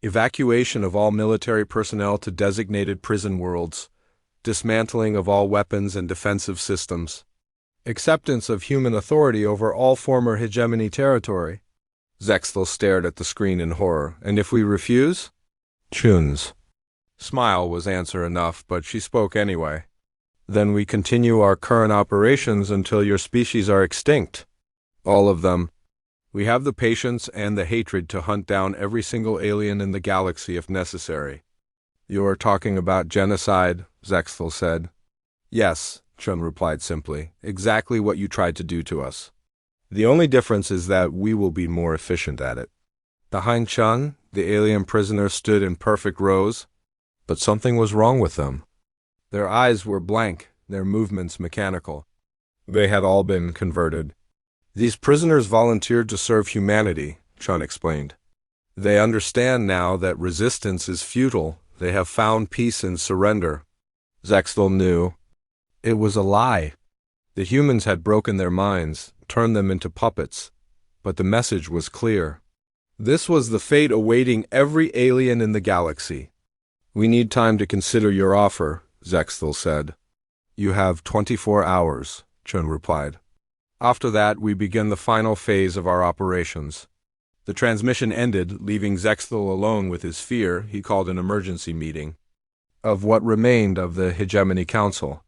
Evacuation of all military personnel to designated prison worlds. Dismantling of all weapons and defensive systems. Acceptance of human authority over all former hegemony territory. Zexthel stared at the screen in horror. And if we refuse? Chun's smile was answer enough, but she spoke anyway. Then we continue our current operations until your species are extinct. All of them. We have the patience and the hatred to hunt down every single alien in the galaxy if necessary. You are talking about genocide, Zexthel said. Yes, Chun replied simply. Exactly what you tried to do to us. The only difference is that we will be more efficient at it. Behind Chun, the alien prisoners stood in perfect rows, but something was wrong with them. Their eyes were blank, their movements mechanical. They had all been converted. These prisoners volunteered to serve humanity, Chun explained. They understand now that resistance is futile. They have found peace and surrender. Zexthel knew. It was a lie. The humans had broken their minds, turned them into puppets. But the message was clear. This was the fate awaiting every alien in the galaxy. We need time to consider your offer, Zexthel said. You have 24 hours, Chun replied. After that, we begin the final phase of our operations. The transmission ended, leaving Zexthel alone with his fear. He called an emergency meeting of what remained of the Hegemony Council.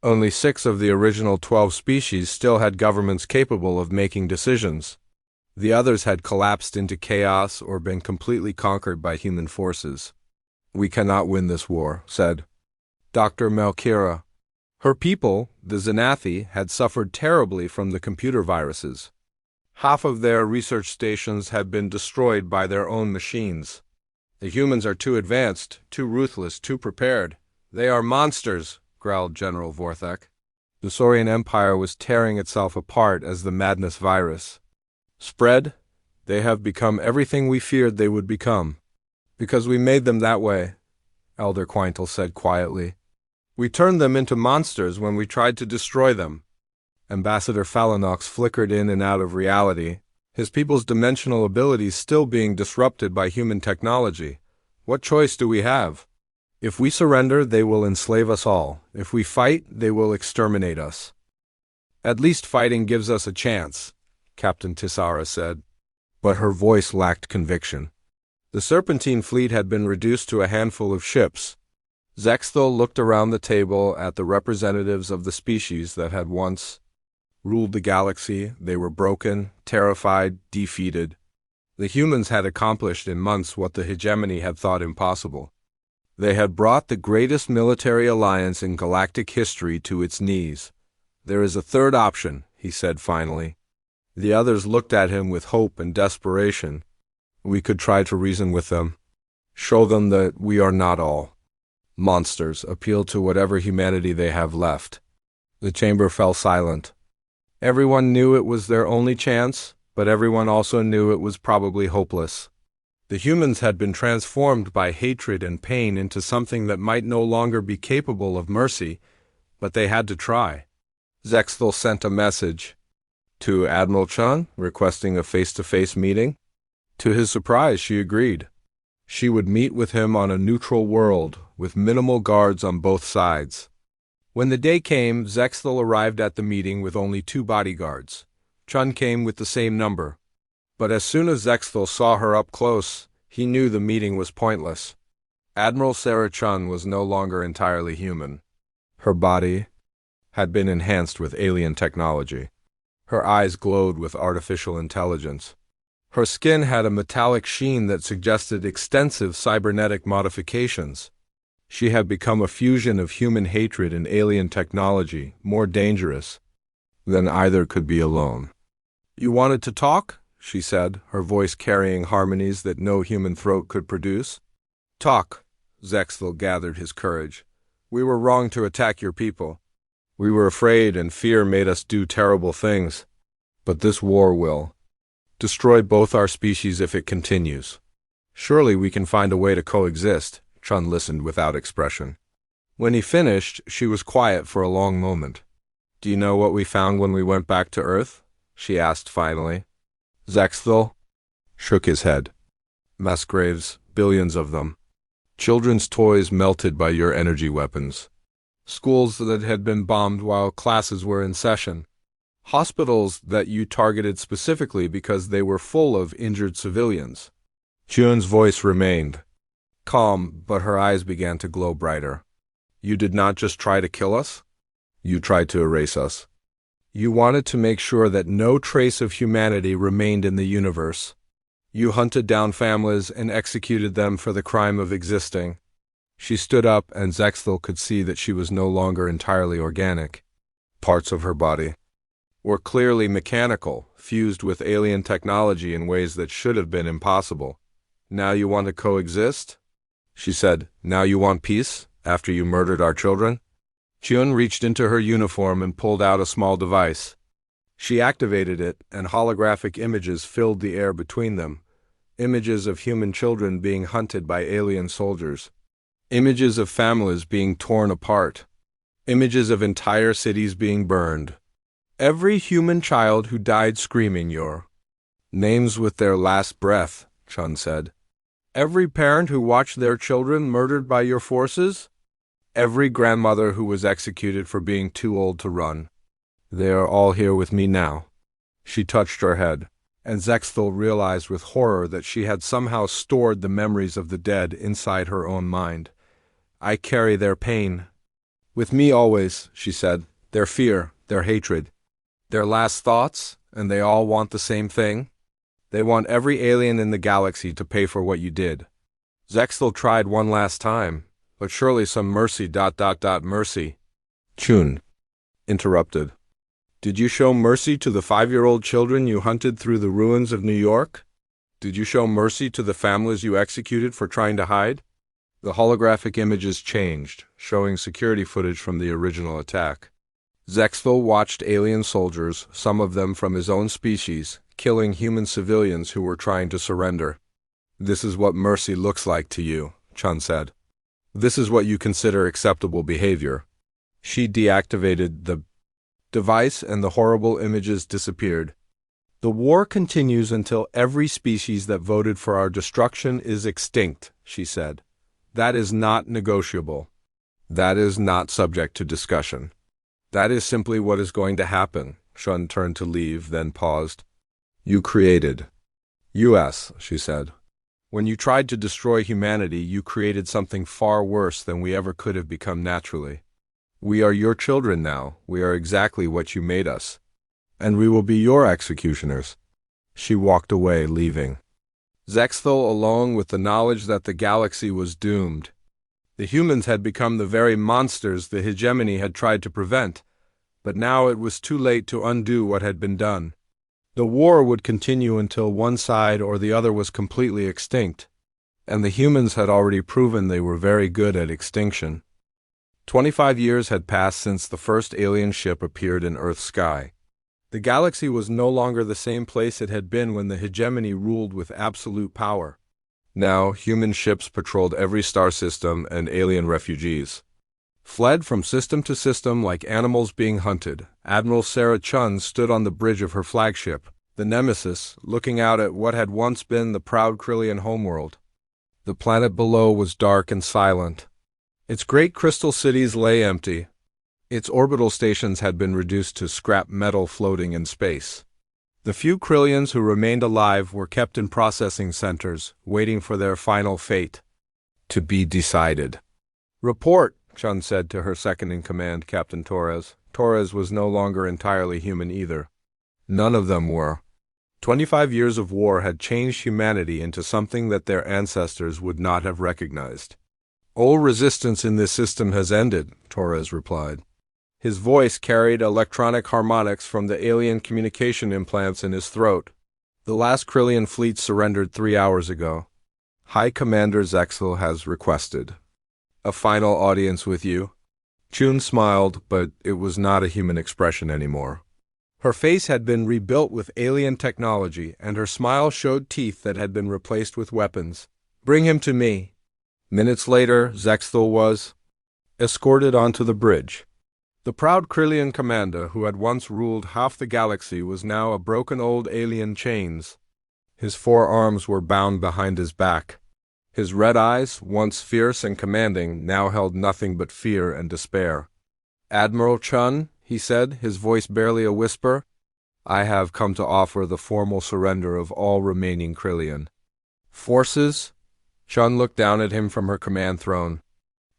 Only 6 of the original 12 species still had governments capable of making decisions. The others had collapsed into chaos or been completely conquered by human forces. We cannot win this war, said Dr. Melkira. Her people, the Xanathi, had suffered terribly from the computer viruses. Half of their research stations had been destroyed by their own machines. The humans are too advanced, too ruthless, too prepared. They are monsters, growled General Vorthek. The Saurian Empire was tearing itself apart as the madness virus spread. They have become everything we feared they would become. Because we made them that way, Elder Quintal said quietly. We turned them into monsters when we tried to destroy them. Ambassador Phalanox flickered in and out of reality, his people's dimensional abilities still being disrupted by human technology. What choice do we have? If we surrender, they will enslave us all. If we fight, they will exterminate us. At least fighting gives us a chance, Captain Tisara said. But her voice lacked conviction. The Serpentine fleet had been reduced to a handful of ships. Zexthel looked around the table at the representatives of the species that had once ruled the galaxy. They were broken, terrified, defeated. The humans had accomplished in months what the hegemony had thought impossible. They had brought the greatest military alliance in galactic history to its knees. There is a third option, he said finally. The others looked at him with hope and desperation. We could try to reason with them. Show them that we are not all monsters. Appeal to whatever humanity they have left. The chamber fell silent. Everyone knew it was their only chance, but everyone also knew it was probably hopeless. The humans had been transformed by hatred and pain into something that might no longer be capable of mercy, but they had to try. Zexthel sent a message to Admiral Chun, requesting a face-to-face meeting. To his surprise, she agreed. She would meet with him on a neutral world, with minimal guards on both sides. When the day came, Zexthel arrived at the meeting with only 2 bodyguards. Chun came with the same number. But as soon as Zexthel saw her up close, he knew the meeting was pointless. Admiral Sarah Chun was no longer entirely human. Her body had been enhanced with alien technology. Her eyes glowed with artificial intelligence. Her skin had a metallic sheen that suggested extensive cybernetic modifications. She had become a fusion of human hatred and alien technology, more dangerous than either could be alone. You wanted to talk? She said, her voice carrying harmonies that no human throat could produce. Talk, Zexthel gathered his courage. We were wrong to attack your people. We were afraid and fear made us do terrible things. But this war will destroy both our species if it continues. Surely we can find a way to coexist. Chun listened without expression. When he finished, she was quiet for a long moment. Do you know what we found when we went back to Earth? she asked finally. Zexthel shook his head. Mass graves, billions of them. Children's toys melted by your energy weapons. Schools that had been bombed while classes were in session. Hospitals that you targeted specifically because they were full of injured civilians. Chun's voice remained calm, but her eyes began to glow brighter. You did not just try to kill us. You tried to erase us. You wanted to make sure that no trace of humanity remained in the universe. You hunted down families and executed them for the crime of existing. She stood up, and Zexthel could see that she was no longer entirely organic. Parts of her body were clearly mechanical, fused with alien technology in ways that should have been impossible. Now you want to coexist? She said. Now you want peace, after you murdered our children? Chun reached into her uniform and pulled out a small device. She activated it, and holographic images filled the air between them. Images of human children being hunted by alien soldiers. Images of families being torn apart. Images of entire cities being burned. Every human child who died screaming your names with their last breath, Chun said. Every parent who watched their children murdered by your forces. Every grandmother who was executed for being too old to run. They are all here with me now. She touched her head, and Zexthel realized with horror that she had somehow stored the memories of the dead inside her own mind. I carry their pain. With me always, she said, their fear, their hatred, their last thoughts, and they all want the same thing. They want every alien in the galaxy to pay for what you did. Zexthel tried one last time, but surely some mercy. Mercy. Chun interrupted. Did you show mercy to the 5-year-old children you hunted through the ruins of New York? Did you show mercy to the families you executed for trying to hide? The holographic images changed, showing security footage from the original attack. Zexthel watched alien soldiers, some of them from his own species, killing human civilians who were trying to surrender. This is what mercy looks like to you, Chun said. This is what you consider acceptable behavior. She deactivated the device and the horrible images disappeared. The war continues until every species that voted for our destruction is extinct, she said. That is not negotiable. That is not subject to discussion. That is simply what is going to happen. Chun turned to leave, then paused. You created us, she said. When you tried to destroy humanity, you created something far worse than we ever could have become naturally. We are your children now. We are exactly what you made us. And we will be your executioners. She walked away, leaving Zexthel alone with the knowledge that the galaxy was doomed. The humans had become the very monsters the hegemony had tried to prevent, but now it was too late to undo what had been done. The war would continue until one side or the other was completely extinct, and the humans had already proven they were very good at extinction. 25 years had passed since the first alien ship appeared in Earth's sky. The galaxy was no longer the same place it had been when the hegemony ruled with absolute power. Now, human ships patrolled every star system, and alien refugees fled from system to system like animals being hunted. Admiral Sarah Chun stood on the bridge of her flagship, the Nemesis, looking out at what had once been the proud Krillian homeworld. The planet below was dark and silent. Its great crystal cities lay empty. Its orbital stations had been reduced to scrap metal floating in space. The few Krillians who remained alive were kept in processing centers, waiting for their final fate to be decided. Report, Chun said to her second-in-command, Captain Torres. Torres was no longer entirely human either. None of them were. 25 years of war had changed humanity into something that their ancestors would not have recognized. All resistance in this system has ended, Torres replied. His voice carried electronic harmonics from the alien communication implants in his throat. The last Krillian fleet surrendered 3 hours ago. High Commander Zexthel has requested a final audience with you. Chun smiled, but it was not a human expression anymore. Her face had been rebuilt with alien technology, and her smile showed teeth that had been replaced with weapons. Bring him to me. Minutes later, Zexthel was escorted onto the bridge. The proud Krillian commander who had once ruled half the galaxy was now a broken old alien chains. His 4 arms were bound behind his back. His red eyes, once fierce and commanding, now held nothing but fear and despair. "Admiral Chun," he said, his voice barely a whisper, "I have come to offer the formal surrender of all remaining Krillian forces." Chun looked down at him from her command throne.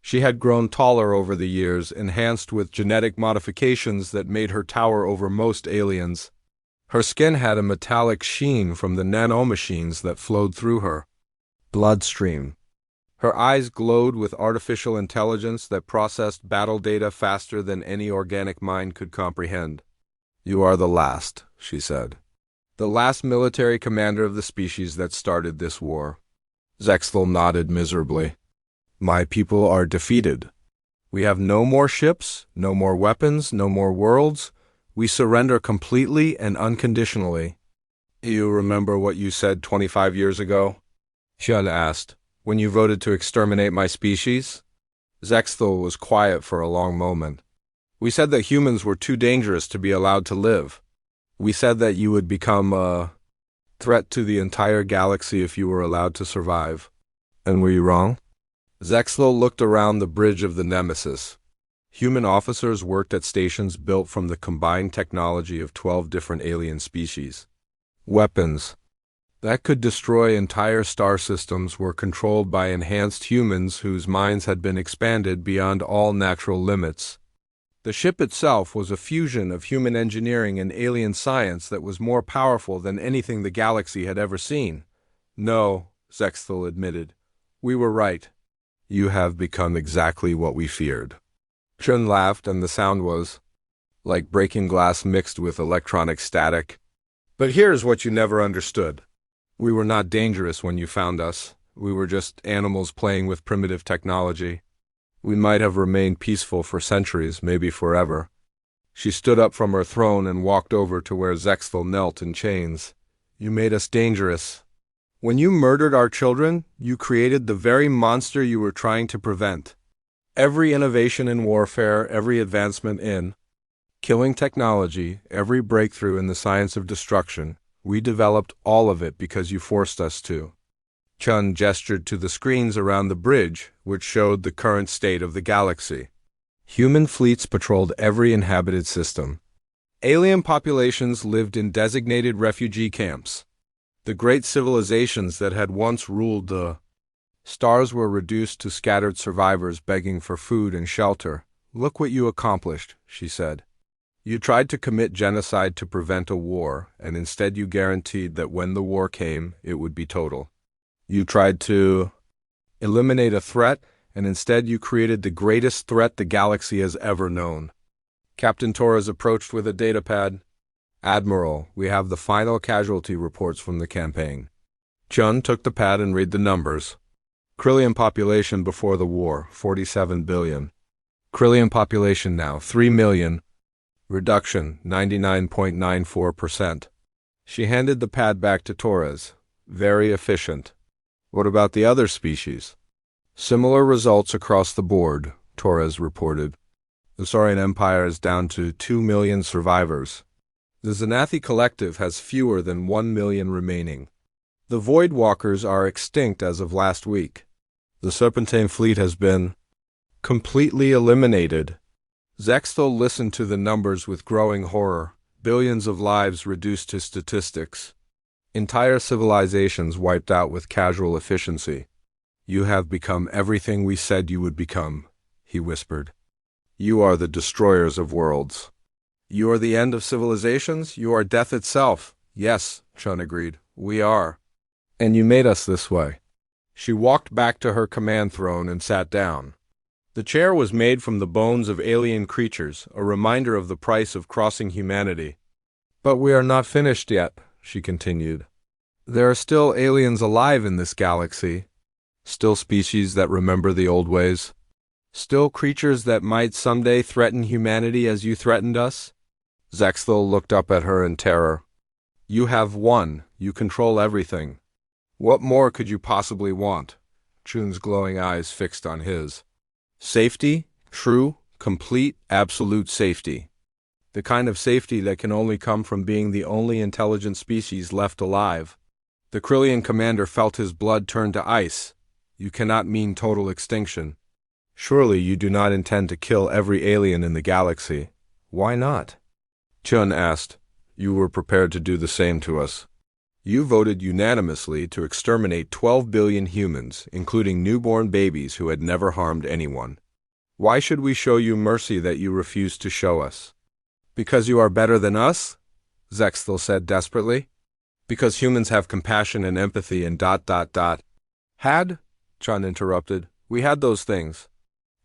She had grown taller over the years, enhanced with genetic modifications that made her tower over most aliens. Her skin had a metallic sheen from the nanomachines that flowed through her bloodstream. Her eyes glowed with artificial intelligence that processed battle data faster than any organic mind could comprehend. "You are the last," she said. "The last military commander of the species that started this war." Zexthel nodded miserably. "My people are defeated. We have no more ships, no more weapons, no more worlds. We surrender completely and unconditionally." "You remember what you said 25 years ago?" Shun asked. "When you voted to exterminate my species?" Zexthel was quiet for a long moment. "We said that humans were too dangerous to be allowed to live. We said that you would become a threat to the entire galaxy if you were allowed to survive. And were you wrong?" Zexthel looked around the bridge of the Nemesis. Human officers worked at stations built from the combined technology of 12 different alien species. Weapons that could destroy entire star systems were controlled by enhanced humans whose minds had been expanded beyond all natural limits. The ship itself was a fusion of human engineering and alien science that was more powerful than anything the galaxy had ever seen. "No," Zexthel admitted. "We were right. You have become exactly what we feared." Chun laughed, and the sound was like breaking glass mixed with electronic static. "But here's what you never understood. We were not dangerous when you found us. We were just animals playing with primitive technology. We might have remained peaceful for centuries, maybe forever." She stood up from her throne and walked over to where Zexthel knelt in chains. "You made us dangerous. When you murdered our children, you created the very monster you were trying to prevent. Every innovation in warfare, every advancement in killing technology, every breakthrough in the science of destruction, we developed all of it because you forced us to." Chun gestured to the screens around the bridge, which showed the current state of the galaxy. Human fleets patrolled every inhabited system. Alien populations lived in designated refugee camps. The great civilizations that had once ruled the stars were reduced to scattered survivors begging for food and shelter. "Look what you accomplished," she said. "You tried to commit genocide to prevent a war, and instead you guaranteed that when the war came, it would be total. You tried to eliminate a threat, and instead you created the greatest threat the galaxy has ever known." Captain Torres approached with a datapad. "Admiral, we have the final casualty reports from the campaign." Chun took the pad and read the numbers. Krillian population before the war, 47 billion. Krillian population now, 3 million. Reduction, 99.94%. She handed the pad back to Torres. "Very efficient." "What about the other species?" "Similar results across the board," Torres reported. "The Saurian Empire is down to 2 million survivors. The Xanathi Collective has fewer than 1 million remaining. The Void Walkers are extinct as of last week. The Serpentine fleet has been completely eliminated." Zexthel listened to the numbers with growing horror. Billions of lives reduced to statistics. Entire civilizations wiped out with casual efficiency. "You have become everything we said you would become," he whispered. "You are the destroyers of worlds. You are the end of civilizations. You are death itself." "Yes," Chun agreed. "We are. And you made us this way." She walked back to her command throne and sat down. The chair was made from the bones of alien creatures, a reminder of the price of crossing humanity. "But we are not finished yet," she continued. "There are still aliens alive in this galaxy. Still species that remember the old ways. Still creatures that might someday threaten humanity as you threatened us." Zexthel looked up at her in terror. "You have won. You control everything. What more could you possibly want?" Chun's glowing eyes fixed on his. "Safety? True. Complete, absolute safety. The kind of safety that can only come from being the only intelligent species left alive. The Krillian commander felt his blood turn to ice. You cannot mean total extinction. Surely you do not intend to kill every alien in the galaxy. Why not? Chun asked. You were prepared to do the same to us. You voted unanimously to exterminate 12 billion humans, including newborn babies who had never harmed anyone. Why should we show you mercy that you refuse to show us? Because you are better than us? Zexthel said desperately. Because humans have compassion and empathy and ... Had? Chun interrupted. We had those things.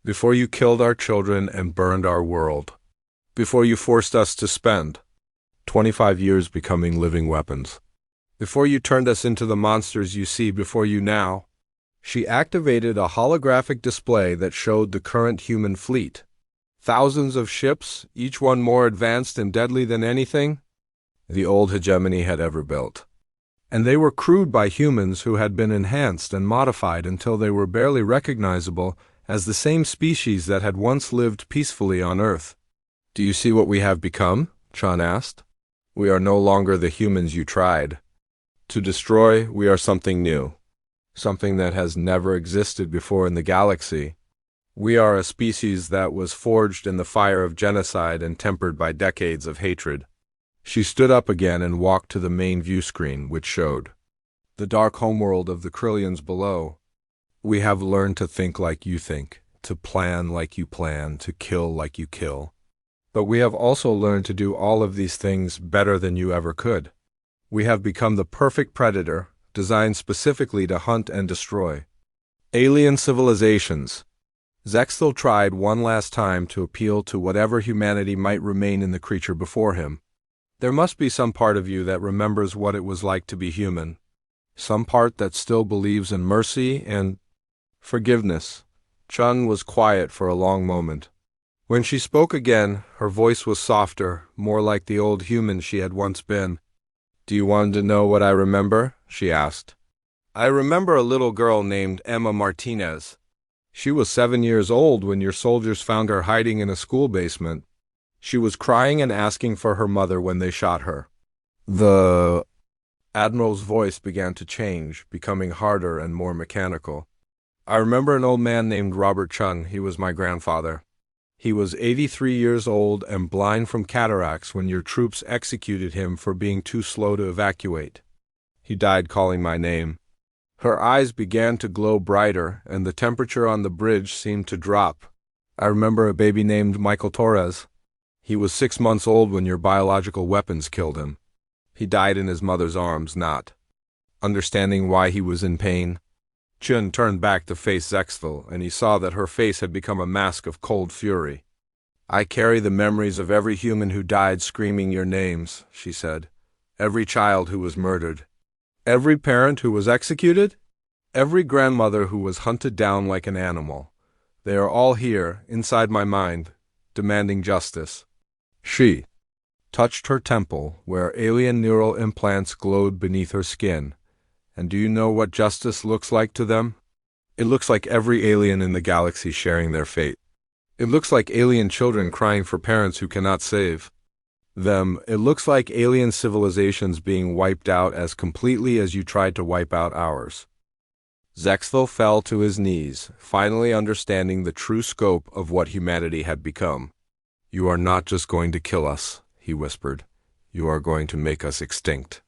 Before you killed our children and burned our world. Before you forced us to spend 25 years becoming living weapons. Before you turned us into the monsters you see before you now. She activated a holographic display that showed the current human fleet. Thousands of ships, each one more advanced and deadly than anything the old hegemony had ever built. And they were crewed by humans who had been enhanced and modified until they were barely recognizable as the same species that had once lived peacefully on Earth. Do you see what we have become? Chun asked. We are no longer the humans you tried to destroy. We are something new. Something that has never existed before in the galaxy. We are a species that was forged in the fire of genocide and tempered by decades of hatred. She stood up again and walked to the main view screen, which showed the dark homeworld of the Krillians below. We have learned to think like you think, to plan like you plan, to kill like you kill. But we have also learned to do all of these things better than you ever could. We have become the perfect predator, designed specifically to hunt and destroy. Alien civilizations. Zexthel tried one last time to appeal to whatever humanity might remain in the creature before him. There must be some part of you that remembers what it was like to be human. Some part that still believes in mercy and forgiveness. Chun was quiet for a long moment. When she spoke again, her voice was softer, more like the old human she had once been. Do you want to know what I remember? She asked. I remember a little girl named Emma Martinez. She was 7 years old when your soldiers found her hiding in a school basement. She was crying and asking for her mother when they shot her. The Admiral's voice began to change, becoming harder and more mechanical. I remember an old man named Robert Chun. He was my grandfather. He was 83 years old and blind from cataracts when your troops executed him for being too slow to evacuate. He died calling my name. Her eyes began to glow brighter, and the temperature on the bridge seemed to drop. I remember a baby named Michael Torres. He was 6 months old when your biological weapons killed him. He died in his mother's arms, not understanding why he was in pain. Chun turned back to face Zexthel, and he saw that her face had become a mask of cold fury. I carry the memories of every human who died screaming your names, she said. Every child who was murdered. Every parent who was executed. Every grandmother who was hunted down like an animal. They are all here, inside my mind, demanding justice. She touched her temple, where alien neural implants glowed beneath her skin. And do you know what justice looks like to them? It looks like every alien in the galaxy sharing their fate. It looks like alien children crying for parents who cannot save them. It looks like alien civilizations being wiped out as completely as you tried to wipe out ours. Zexthel fell to his knees, finally understanding the true scope of what humanity had become. You are not just going to kill us, he whispered. You are going to make us extinct.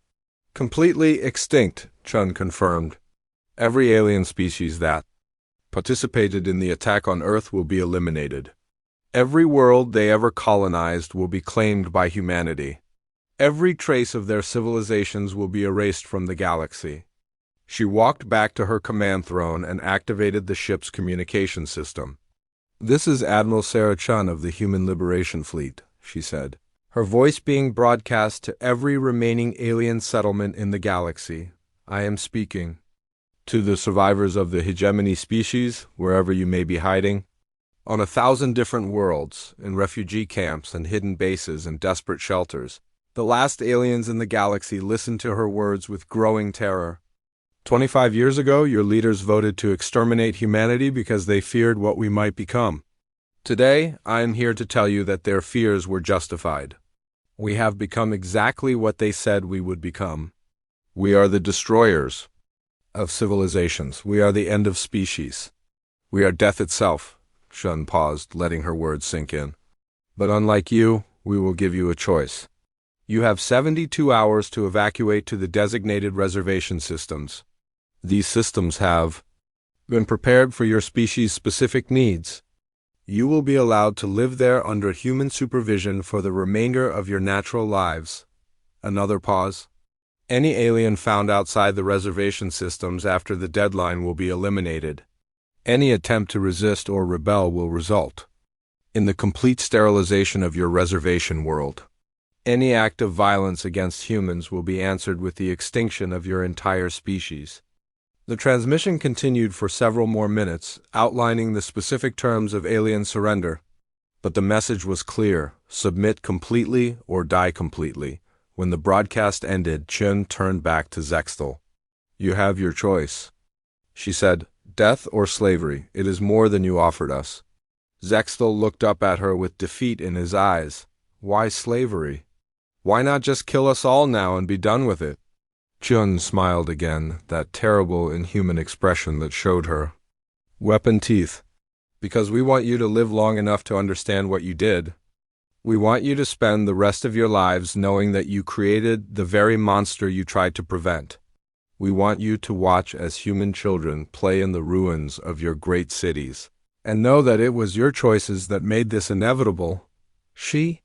Completely extinct, Chun confirmed. Every alien species that participated in the attack on Earth will be eliminated. Every world they ever colonized will be claimed by humanity. Every trace of their civilizations will be erased from the galaxy. She walked back to her command throne and activated the ship's communication system. This is Admiral Sarah Chun of the Human Liberation Fleet, she said, her voice being broadcast to every remaining alien settlement in the galaxy. I am speaking to the survivors of the hegemony species, wherever you may be hiding, on 1,000 different worlds, in refugee camps and hidden bases and desperate shelters. The last aliens in the galaxy listened to her words with growing terror. 25 years ago, your leaders voted to exterminate humanity because they feared what we might become. Today, I am here to tell you that their fears were justified. We have become exactly what they said we would become. We are the destroyers of civilizations. We are the end of species. We are death itself. Shun paused, letting her words sink in. But unlike you, we will give you a choice. You have 72 hours to evacuate to the designated reservation systems. These systems have been prepared for your species-specific needs. You will be allowed to live there under human supervision for the remainder of your natural lives. Another pause. Any alien found outside the reservation systems after the deadline will be eliminated. Any attempt to resist or rebel will result in the complete sterilization of your reservation world. Any act of violence against humans will be answered with the extinction of your entire species. The transmission continued for several more minutes, outlining the specific terms of alien surrender. But the message was clear: submit completely or die completely. When the broadcast ended, Chun turned back to Zextal. You have your choice, she said. Death or slavery, it is more than you offered us. Zextal looked up at her with defeat in his eyes. Why slavery? Why not just kill us all now and be done with it? Chun smiled again, that terrible, inhuman expression that showed her weapon teeth. Because we want you to live long enough to understand what you did. We want you to spend the rest of your lives knowing that you created the very monster you tried to prevent. We want you to watch as human children play in the ruins of your great cities, and know that it was your choices that made this inevitable. She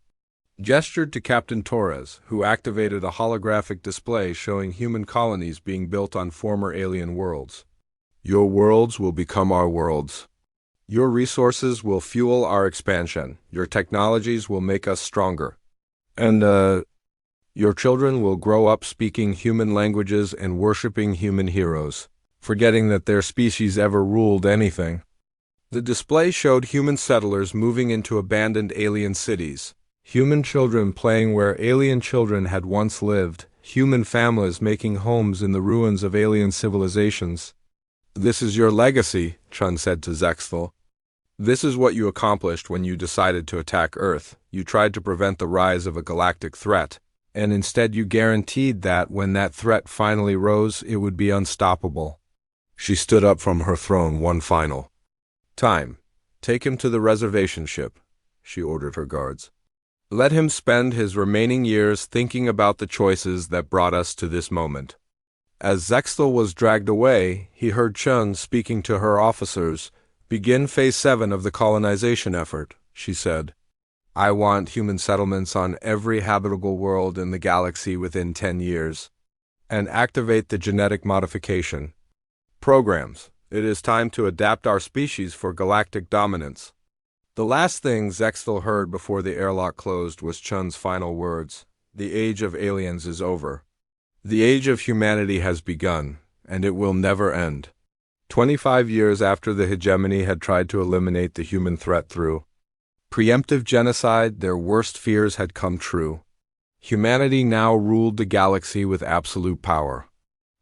gestured to Captain Torres, who activated a holographic display showing human colonies being built on former alien worlds. Your worlds will become our worlds. Your resources will fuel our expansion. Your technologies will make us stronger. And, your children will grow up speaking human languages and worshiping human heroes, forgetting that their species ever ruled anything. The display showed human settlers moving into abandoned alien cities. Human children playing where alien children had once lived, human families making homes in the ruins of alien civilizations. This is your legacy, Chun said to Zextal. This is what you accomplished when you decided to attack Earth. You tried to prevent the rise of a galactic threat, and instead you guaranteed that when that threat finally rose, it would be unstoppable. She stood up from her throne one final time. Take him to the reservation ship, she ordered her guards. Let him spend his remaining years thinking about the choices that brought us to this moment. As Zextal was dragged away, he heard Chun speaking to her officers. Begin Phase 7 of the colonization effort, she said. I want human settlements on every habitable world in the galaxy within 10 years. And activate the genetic modification programs. It is time to adapt our species for galactic dominance. The last thing Zextal heard before the airlock closed was Chun's final words. The age of aliens is over. The age of humanity has begun, and it will never end. 25 years after the hegemony had tried to eliminate the human threat through preemptive genocide, their worst fears had come true. Humanity now ruled the galaxy with absolute power.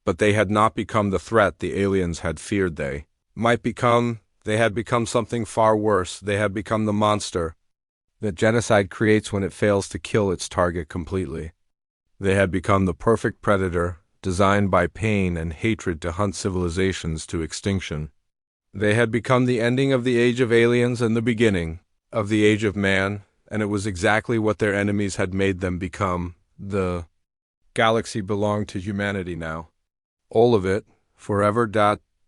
But they had not become the threat the aliens had feared they might become. They had become something far worse. They had become the monster that genocide creates when it fails to kill its target completely. They had become the perfect predator, designed by pain and hatred to hunt civilizations to extinction. They had become the ending of the age of aliens and the beginning of the age of man, and it was exactly what their enemies had made them become. The galaxy belonged to humanity now. All of it, forever.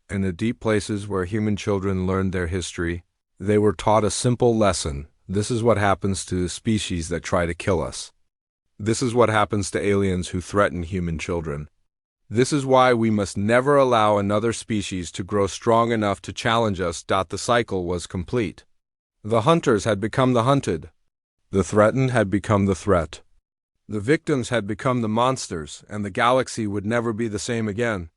In the deep places where human children learned their history, they were taught a simple lesson. This is what happens to species that try to kill us. This is what happens to aliens who threaten human children. This is why we must never allow another species to grow strong enough to challenge us. The cycle was complete. The hunters had become the hunted. The threatened had become the threat. The victims had become the monsters, and the galaxy would never be the same again.